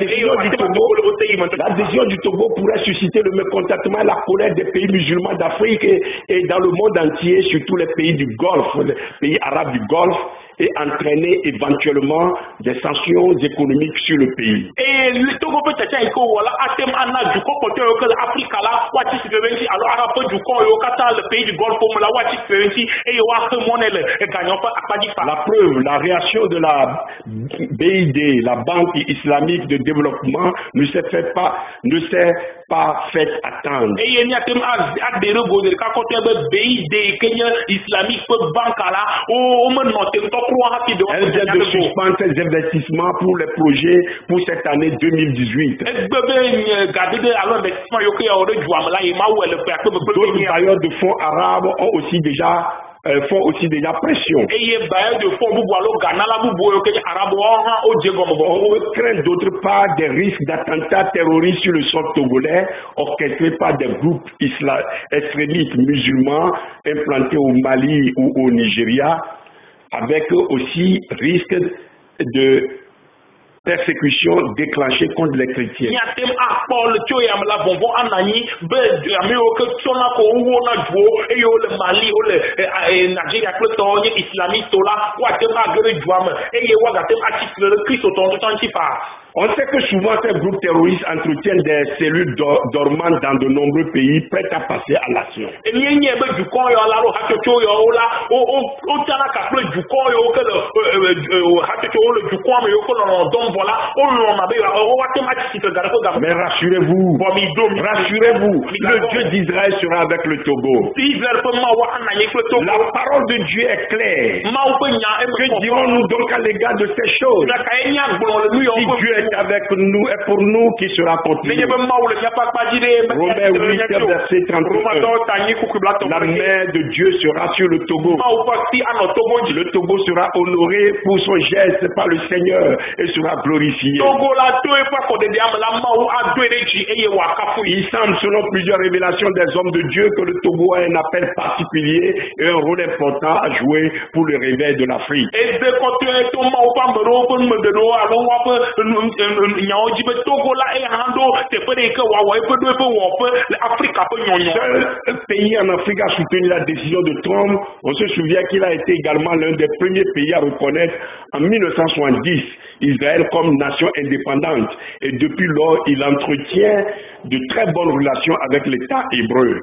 décision du Togo pourrait susciter le mécontentement et la colère des pays musulmans d'Afrique et dans le monde entier, surtout les pays du Golfe, les pays arabes du Golfe, et entraîner éventuellement des sanctions économiques sur le pays. Et le Togo peut-être voilà atem ana du côté que l'Afrique là wati siventi alors arabe du ko yo kata le pays du Golfe comme la wati siventi et yo a monnaie et gagnant pas akpadi. La preuve, la réaction de la BID, la Banque islamique de développement, ne s'est pas fait attendre. Et il y a des gens qui ont BID, Kenya islamique, banque là, elle vient de suspendre ses investissements pour les projets pour cette année 2018. D'autres bailleurs de fonds arabes ont aussi déjà font aussi déjà pression. On craint d'autre part des risques d'attentats terroristes sur le sol togolais orchestrés par des groupes extrémistes musulmans implantés au Mali ou au Nigeria, avec aussi risque de persécution déclenchée contre les chrétiens. On sait que souvent ces groupes terroristes entretiennent des cellules dormantes dans de nombreux pays prêtes à passer à l'action. Mais rassurez-vous, le Dieu d'Israël sera avec le Togo. La parole de Dieu est claire. Que dirons-nous donc à l'égard de ces choses? Si Dieu est avec nous et pour nous, qui sera contre nous? Romains 8, verset 31. La main de Dieu sera sur le Togo. Le Togo sera honoré pour son geste par le Seigneur et sera glorifié. Il semble, selon plusieurs révélations des hommes de Dieu, que le Togo a un appel particulier et un rôle important à jouer pour le réveil de l'Afrique. Seul pays en Afrique a soutenu la décision de Trump. On se souvient qu'il a été également l'un des premiers pays à reconnaître en 1970 Israël comme nation indépendante. Et depuis lors, il entretient de très bonnes relations avec l'État hébreu.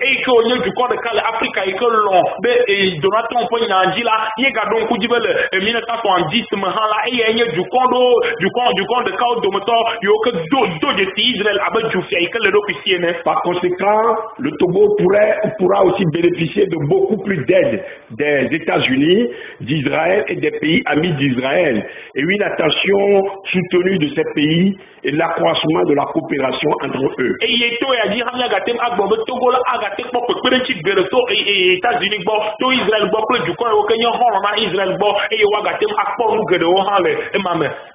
Par conséquent, le Togo pourra aussi bénéficier de beaucoup plus d'aide des États-Unis, d'Israël et des pays amis d'Israël, et une attention soutenue de ces pays et l'accroissement de la coopération entre eux.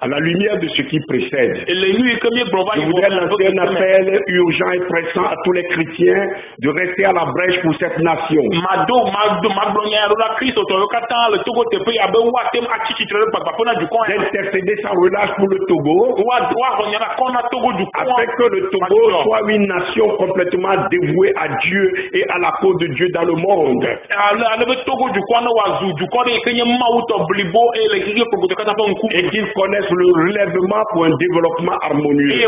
À la lumière de ce qui précède, je voudrais lancer un appel urgent et pressant à tous les chrétiens de rester à la brèche pour cette nation. D'intercéder sans relâche pour le Togo, afin que le Togo soit une nation complètement dévouée à Dieu et à la cause de Dieu dans le monde. Et qu'ils connaissent le relèvement pour un développement harmonieux.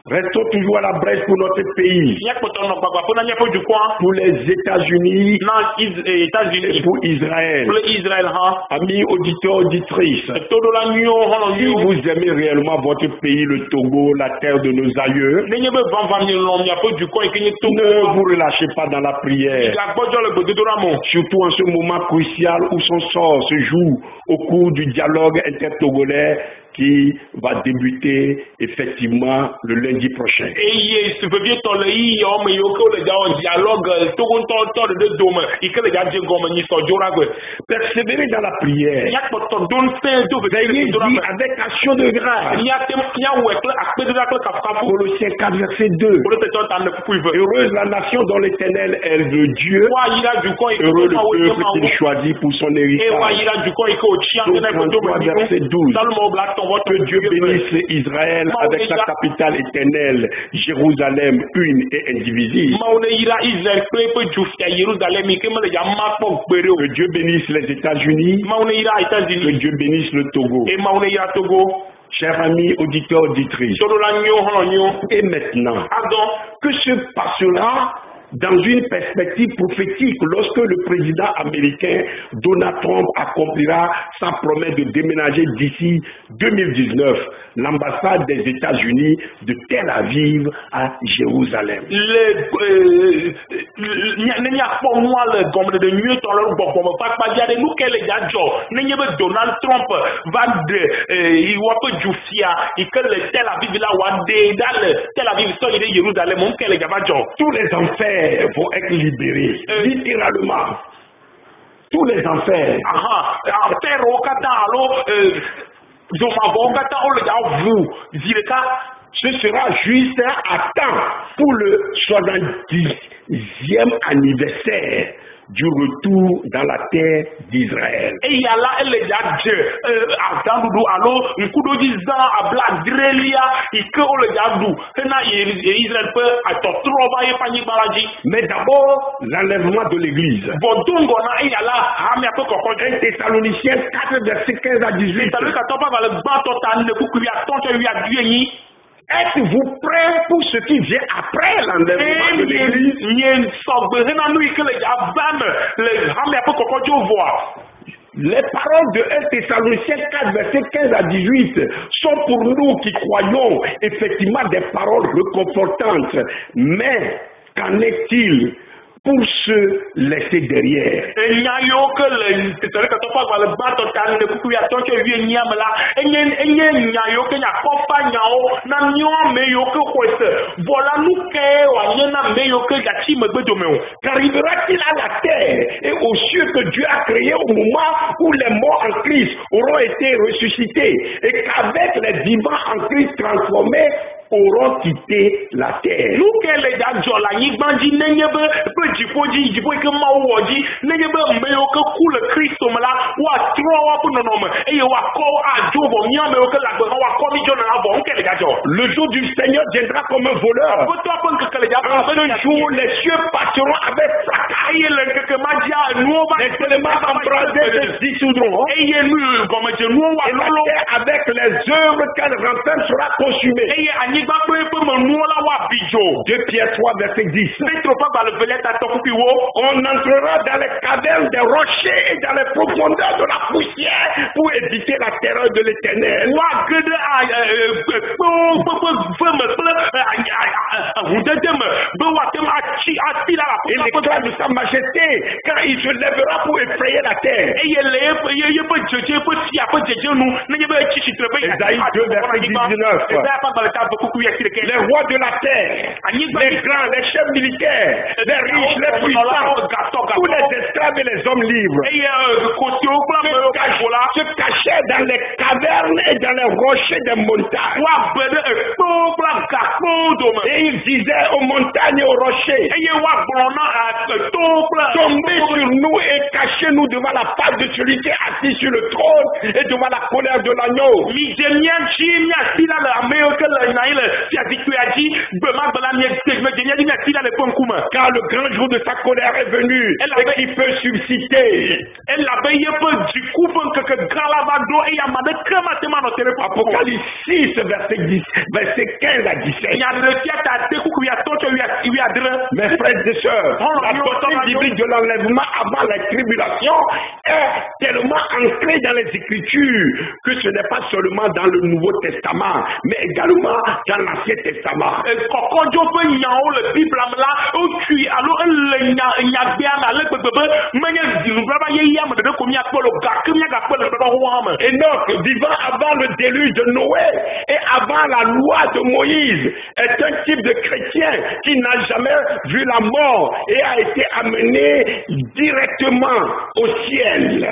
Restons toujours à la brèche pour notre pays, pour les États-Unis et pour Israël. Amis auditeurs, auditrices, si vous aimez réellement votre pays, le Togo, la terre de nos aïeux, ne vous relâchez pas dans la prière, surtout en ce moment crucial où son sort se joue au cours du dialogue intertogolais qui va débuter effectivement le lundi prochain. Persévérer dans la prière. Veillez avec action de grâce. Colossiens 4, verset 2. Heureuse la nation dont l'Éternel est le Dieu. Heureux le peuple qu'il choisit pour son héritage. Donc 33, verset 12. Que Dieu bénisse Israël avec sa capitale éternelle, Jérusalem, une et indivisible. Que Dieu bénisse les États-Unis. Que Dieu bénisse le Togo. Chers amis auditeurs, auditrices. Et maintenant, que se passera dans une perspective prophétique lorsque le président américain Donald Trump accomplira sa promesse de déménager d'ici 2019 l'ambassade des États-Unis de Tel Aviv à Jérusalem? Donald Trump va tous les enfers vont être libérés, littéralement. Tous les enfers. Ce sera juste à temps pour le 70e anniversaire du retour dans la terre d'Israël. Mais d'abord, l'enlèvement de l'Église. 1 Thessaloniciens 4, verset 15 à 18. Êtes-vous prêts pour ce qui vient après l'enlèvement de l'Église? Les paroles de 1 Thessaloniciens 4, verset 15 à 18 sont pour nous qui croyons effectivement des paroles réconfortantes. Mais qu'en est-il pour se laisser derrière? Qu'arrivera-t-il à la terre et aux cieux que Dieu a créés au moment où les morts en Christ auront été ressuscités et qu'avec les vivants en Christ transformés auront quitté la terre? Le jour du Seigneur viendra comme un voleur. En ce jour, les cieux passeront avec fracas. Les éléments embrasés se dissoudront. Et la terre avec les œuvres qu'elle renferme sera consumée. 2 Pierre 3, verset 10. On entrera dans les cavernes des rochers et dans les profondeurs de la poussière pour éviter la terreur de l'Éternel. Et l'éclat de sa majesté, car il se lèvera pour effrayer la terre. Ésaïe 2, verset 19. Les rois de la terre, les grands, les chefs militaires, les riches, les puissants, tous les esclaves et les hommes libres se cachaient dans les cavernes et dans les rochers des montagnes. Et ils disaient aux montagnes et aux rochers, tombez sur nous et cachez-nous devant la face de celui qui est assis sur le trône et devant la colère de l'agneau. Car le grand jour de sa colère est venu et qui peut susciter. Apocalypse 6, verset 15 à 17. Mes frères et sœurs, la doctrine biblique de l'enlèvement avant la tribulation tribulation est tellement ancré dans les Écritures que ce n'est pas seulement dans le Nouveau Testament, mais également dans l'Ancien Testament. Enoch, vivant avant le déluge de Noé et avant la loi de Moïse, est un type de chrétien qui n'a jamais vu la mort et a été amené directement au ciel.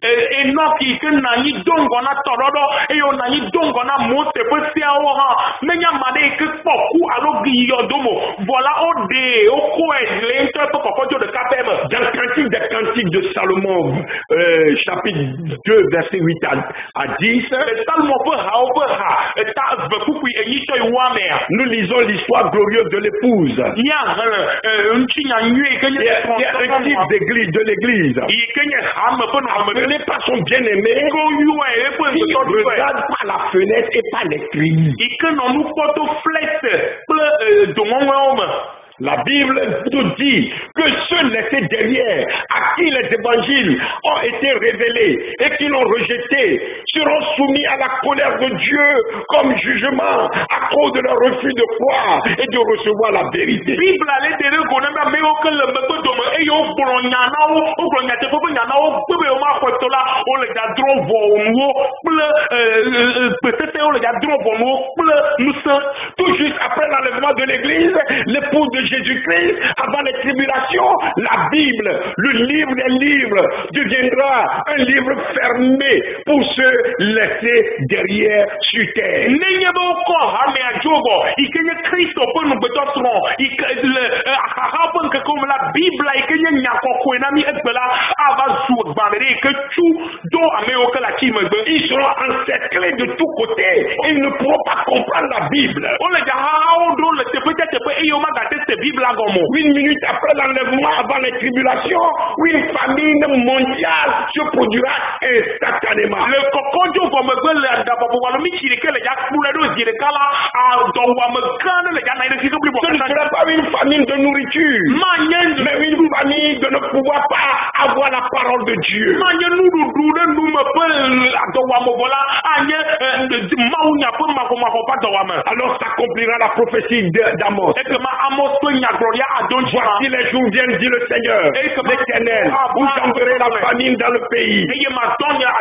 Enoch ike nanyi dongo na torodo eyo nanyi dongo na Mose pesia o ha menya made ike poku alo giyodomo voilà ode oko elento to kokojo de kapem dans Cantique des Cantiques de Salomon chapitre 2 verset 8 à 10 nous lisons l'histoire glorieuse de l'épouse. Il y a un type d'église de l'église appelé par son bien-aimé qui regarde par la fenêtre et par les cris. La Bible nous dit que ceux laissés derrière, à qui les évangiles ont été révélés et qui l'ont rejeté, seront soumis à la colère de Dieu comme jugement à cause de leur refus de croire et de recevoir la vérité. Tout juste après l'enlèvement de l'Église, l'épouse de Jésus-Christ, avant les tribulations, la Bible, le livre des livres, deviendra un livre fermé pour ceux laissés derrière sur terre. Ils seront encerclés de tous côtés et ils ne pourront pas comprendre la Bible. Une minute après l'enlèvement, avant les tribulations, une famine mondiale se produira instantanément. Ce ne sera pas une famine de nourriture, mais une famine de ne pouvoir pas avoir la parole de Dieu. Alors s'accomplira la prophétie d'Amos. Voici les jours viennent, dit le Seigneur, l'Éternel, vous enverrez la famine dans le pays,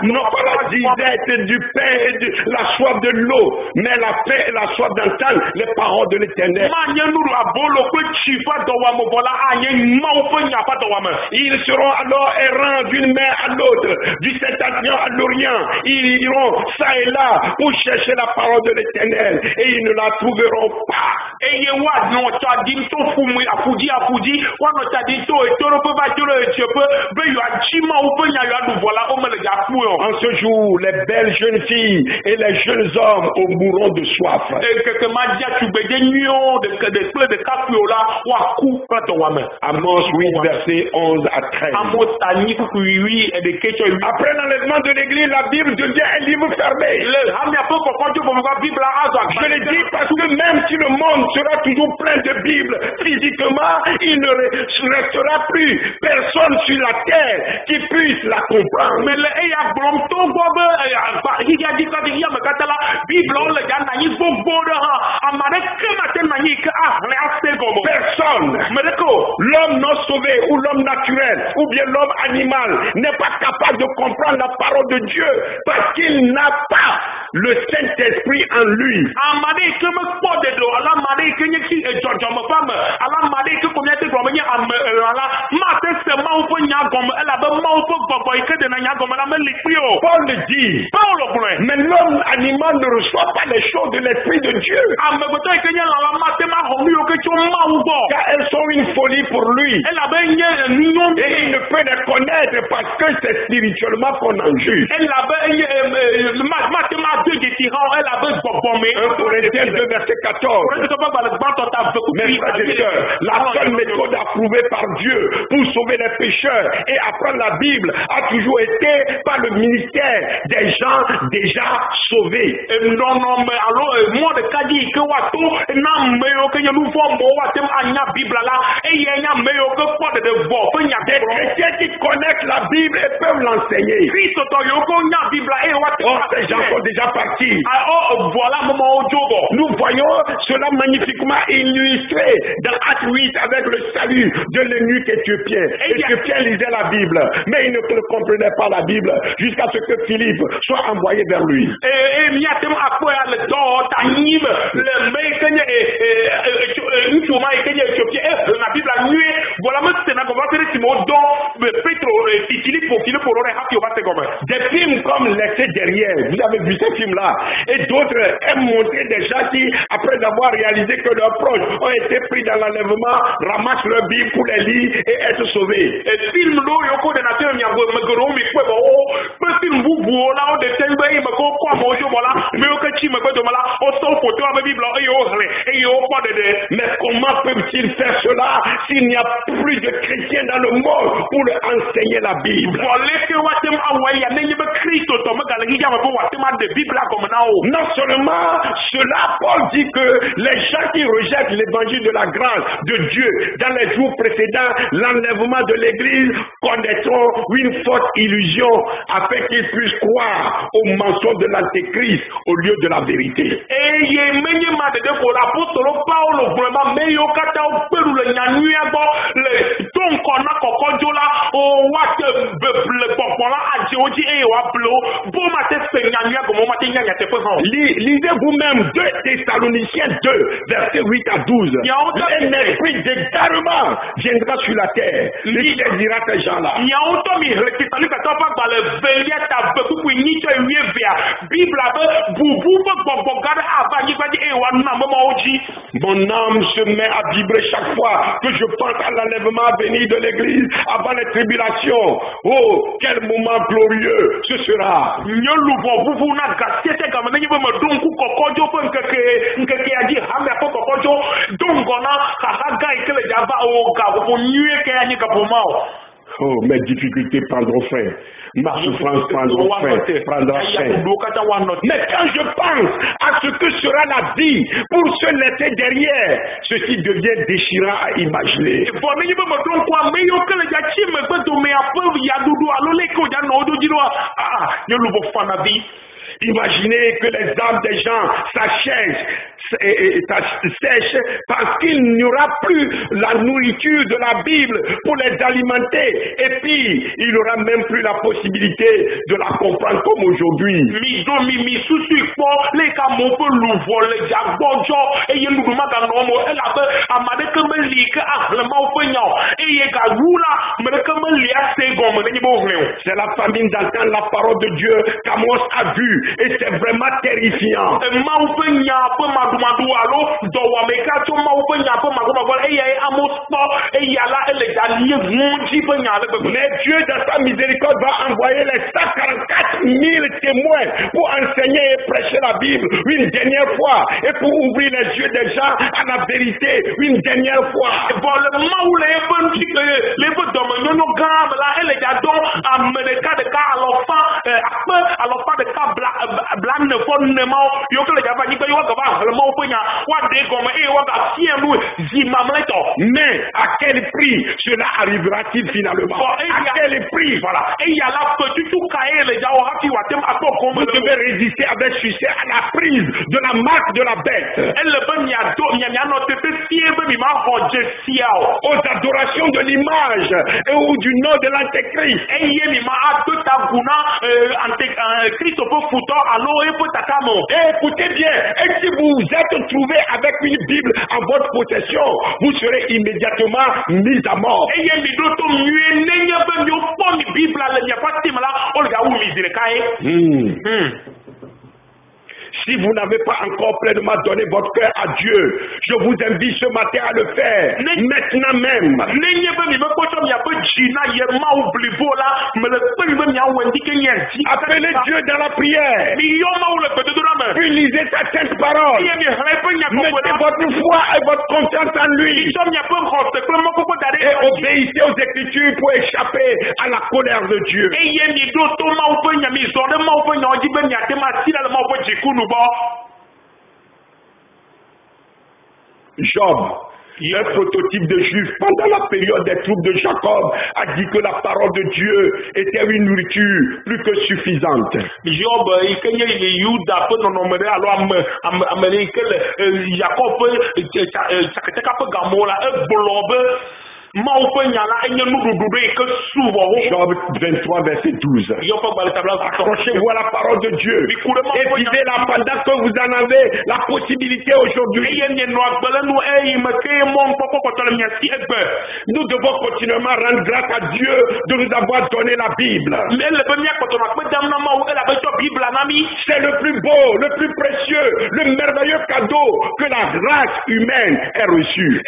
non pas la disette du pain et de la soif de l'eau, mais la paix et la soif d'entendre les paroles de l'Éternel. Ils seront alors errants d'une mer à l'autre, du septentrion à l'orient. Ils iront ça et là pour chercher la parole de l'Éternel et ils ne la trouveront pas. En ce jour, les belles jeunes filles et les jeunes hommes mourront de soif. Amos 8, verset 11 à 13. Après l'enlèvement de l'église, la Bible devient un livre fermé. Je le dis parce que même si le monde sera toujours plein de Bibles, physiquement, il ne restera plus personne sur la terre qui puisse la comprendre. Personne, l'homme non sauvé ou l'homme naturel ou bien l'homme animal n'est pas capable de comprendre la parole de Dieu parce qu'il n'a pas le Saint-Esprit en lui. Paul le dit, mais l'homme animal ne reçoit pas les choses de l'Esprit de Dieu, car elles sont une folie pour lui, et il ne peut les connaître parce que c'est spirituellement qu'on en juge. 1 Corinthiens 2 verset 14. Mes frères et sœurs, la seule méthode approuvée par Dieu pour sauver les pécheurs et apprendre la Bible a toujours été par le ministère des gens déjà sauvés. Des chrétiens qui connaissent la Bible et peuvent l'enseigner. Oh, ces gens sont déjà partis. Nous voyons cela magnifiquement illustré dans Acte 8 avec le salut de l'eunuque éthiopien. Éthiopien lisait la Bible, mais il ne comprenait pas la Bible jusqu'à ce que Philippe soit envoyé vers lui. Des films comme Laissez derrière, vous avez vu ces films-là, et d'autres aiment montrer des gens qui, après avoir réalisé que leurs proches ont été pris dans l'enlèvement, ramassent leur Bible pour les lire et être sauvés. Mais comment peuvent-ils faire cela s'il n'y a plus de chrétiens dans le monde pour leur enseigner la Bible? Non seulement cela, Paul dit que les gens qui rejettent l'évangile de la grâce de Dieu dans les jours précédents l'enlèvement de l'église connaîtront une forte illusion afin qu'ils puissent croire au mensonge de l'antéchrist au lieu de la vérité. Lisez vous-même 2 Thessaloniciens 2, versets 8 à 12. Un esprit d'égarement viendra sur la terre. Il dira ces gens-là. Mon âme se met à vibrer chaque fois que je pense à l'enlèvement à venir de l'église avant les tribulations. Oh, quel moment glorieux ce sera. Oh, mes difficultés prendront fin. Ma souffrance prendra fin. Mais quand je pense à ce que sera la vie pour se laisser derrière, ceci devient déchirant à imaginer. Imaginez que les âmes des gens s'achèvent sèche parce qu'il n'y aura plus la nourriture de la Bible pour les alimenter, et puis il n'y aura même plus la possibilité de la comprendre comme aujourd'hui. C'est la famine d'entendre la parole de Dieu qu'Amos a vue, et c'est vraiment terrifiant. Mais Dieu dans sa miséricorde va envoyer les 144 000 témoins pour enseigner et prêcher la Bible une dernière fois et pour ouvrir les yeux des gens à la vérité une dernière fois. Mais à quel prix cela arrivera-t-il finalement? À quel prix? Voilà. Vous devez résister avec succès à la prise de la marque de la bête, aux adorations de l'image et ou du nom de l'antéchrist. Et écoutez bien, et si vous êtes trouvé avec une Bible en votre possession, vous serez immédiatement mis à mort. Si vous n'avez pas encore pleinement donné votre cœur à Dieu, je vous invite ce matin à le faire, maintenant même. Appelez Dieu dans la prière. Puis lisez sa sainte parole. Mettez votre foi et votre confiance en lui. Et obéissez aux Écritures pour échapper à la colère de Dieu. Job, un prototype de juif pendant la période des troupes de Jacob, a dit que la parole de Dieu était une nourriture plus que suffisante. Job, il y Yuda peut nommer alors américain Jacob Gamola Job 23, verset 12. Accrochez-vous à la parole de Dieu et vivez-la pendant que vous en avez la possibilité aujourd'hui. Nous devons continuellement rendre grâce à Dieu de nous avoir donné la Bible. C'est le plus beau, le plus précieux, le merveilleux cadeau que la race humaine ait reçu.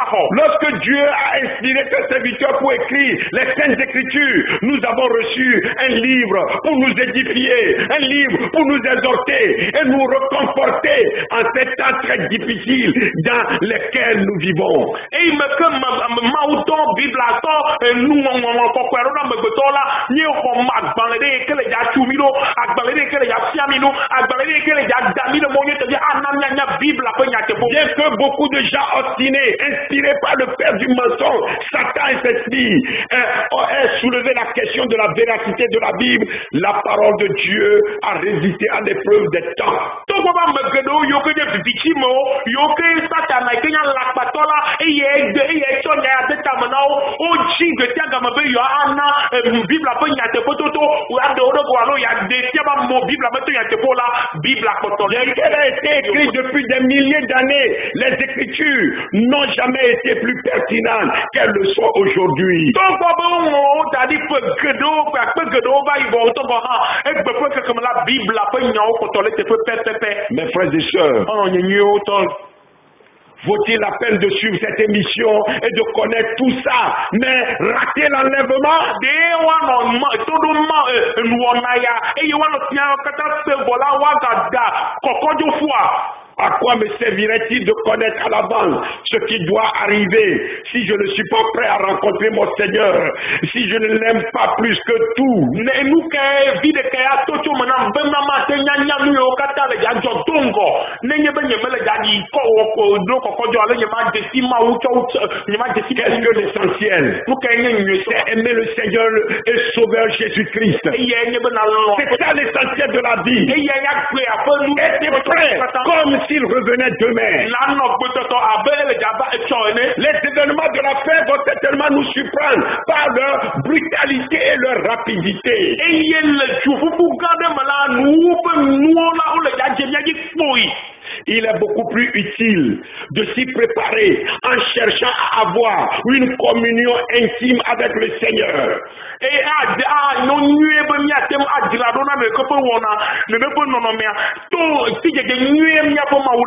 Lorsque Dieu a inspiré ses serviteurs pour écrire les Saintes Écritures, nous avons reçu un livre pour nous édifier, un livre pour nous exhorter et nous reconforter en ces temps très difficiles dans lesquels nous vivons. Bien que beaucoup de gens obstinés, inspirés par le père du mensonge, Satan et ses filles, aient soulevé la question de la véracité de la Bible, la parole de Dieu a résisté à l'épreuve des temps. Bien qu'elle a été écrite depuis des milliers d'années, les Écritures n'ont jamais été plus pertinentes qu'elles le sont aujourd'hui. Mes frères et sœurs, vaut-il la peine de suivre cette émission et de connaître tout ça, mais rater l'enlèvement? À quoi me servirait-il de connaître à l'avance ce qui doit arriver si je ne suis pas prêt à rencontrer mon Seigneur, si je ne l'aime pas plus que tout? Qu'est-ce que l'essentiel? C'est aimer le Seigneur et Sauveur Jésus-Christ. C'est ça l'essentiel de la vie. Être prêt comme s'il revenait demain. Les événements de la fin vont certainement nous surprendre par leur brutalité et leur rapidité. Il est beaucoup plus utile de s'y préparer en cherchant à avoir une communion intime avec le Seigneur.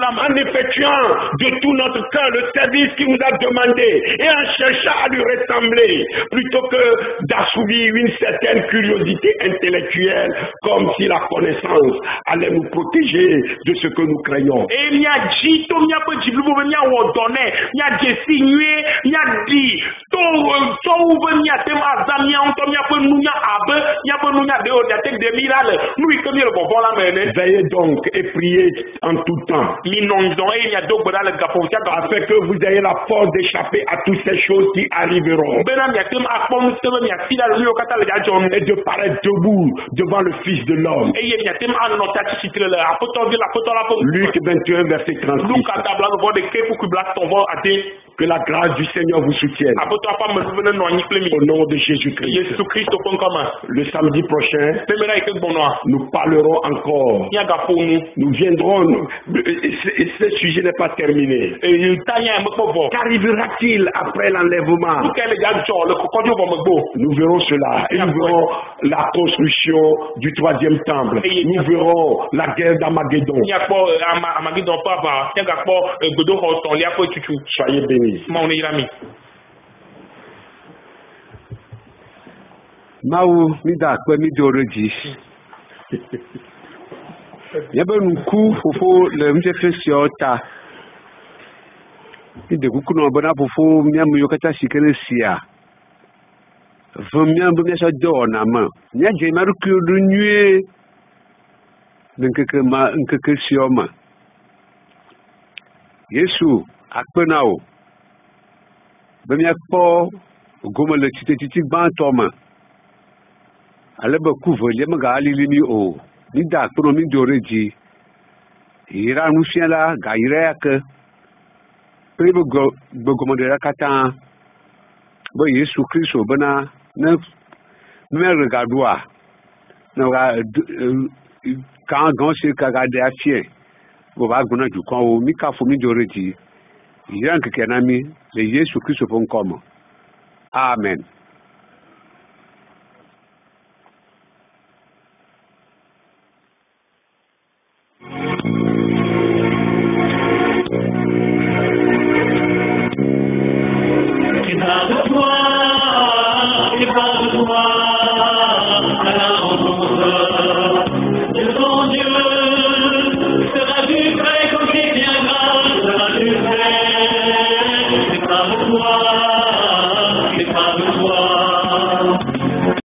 En effectuant de tout notre cœur le service qu'il nous a demandé et en cherchant à lui ressembler, plutôt que d'assouvir une certaine curiosité intellectuelle, comme si la connaissance allait nous protéger de ce que nous craignons. Veillez donc et priez en tout temps, afin que vous ayez la force d'échapper à toutes ces choses qui arriveront, et de paraître debout devant le Fils de l'homme. Luc 21, verset 36. Que la grâce du Seigneur vous soutienne. Au nom de Jésus-Christ. Le samedi prochain, nous parlerons encore. Nous viendrons. Ce sujet n'est pas terminé. Qu'arrivera-t-il après l'enlèvement? Nous verrons cela. Et nous verrons la construction du troisième temple. Nous verrons la guerre d'Armageddon. Soyez bénis. Mawu mida kpe mi do ɖe dzi. Míabe nuku fofo le nufiafia siawo ta. Míde kuku nɔ bena fofo míame yiwo katã si ke ne sia. Ve míabe míasɔ dɔwɔna me. Míadze mía ɖokuiwo ɖo nyuie. nkeke sioma. Yesu akpenao. Bemia po gomo le titi bantoma. Ale be kuvo le maga alilimi o. Ni da kpono mi doreji. Ira nusiala ga ira ke. Pe be gomo de la katan. Be Yesu Kristo bena ne me regardoa. Na ga quand grand c'est kagade afie. Bo ba gona du kan o mi ka fo mi doreji. Ira nke kenami le Yesu Kristo pon komo. Amen.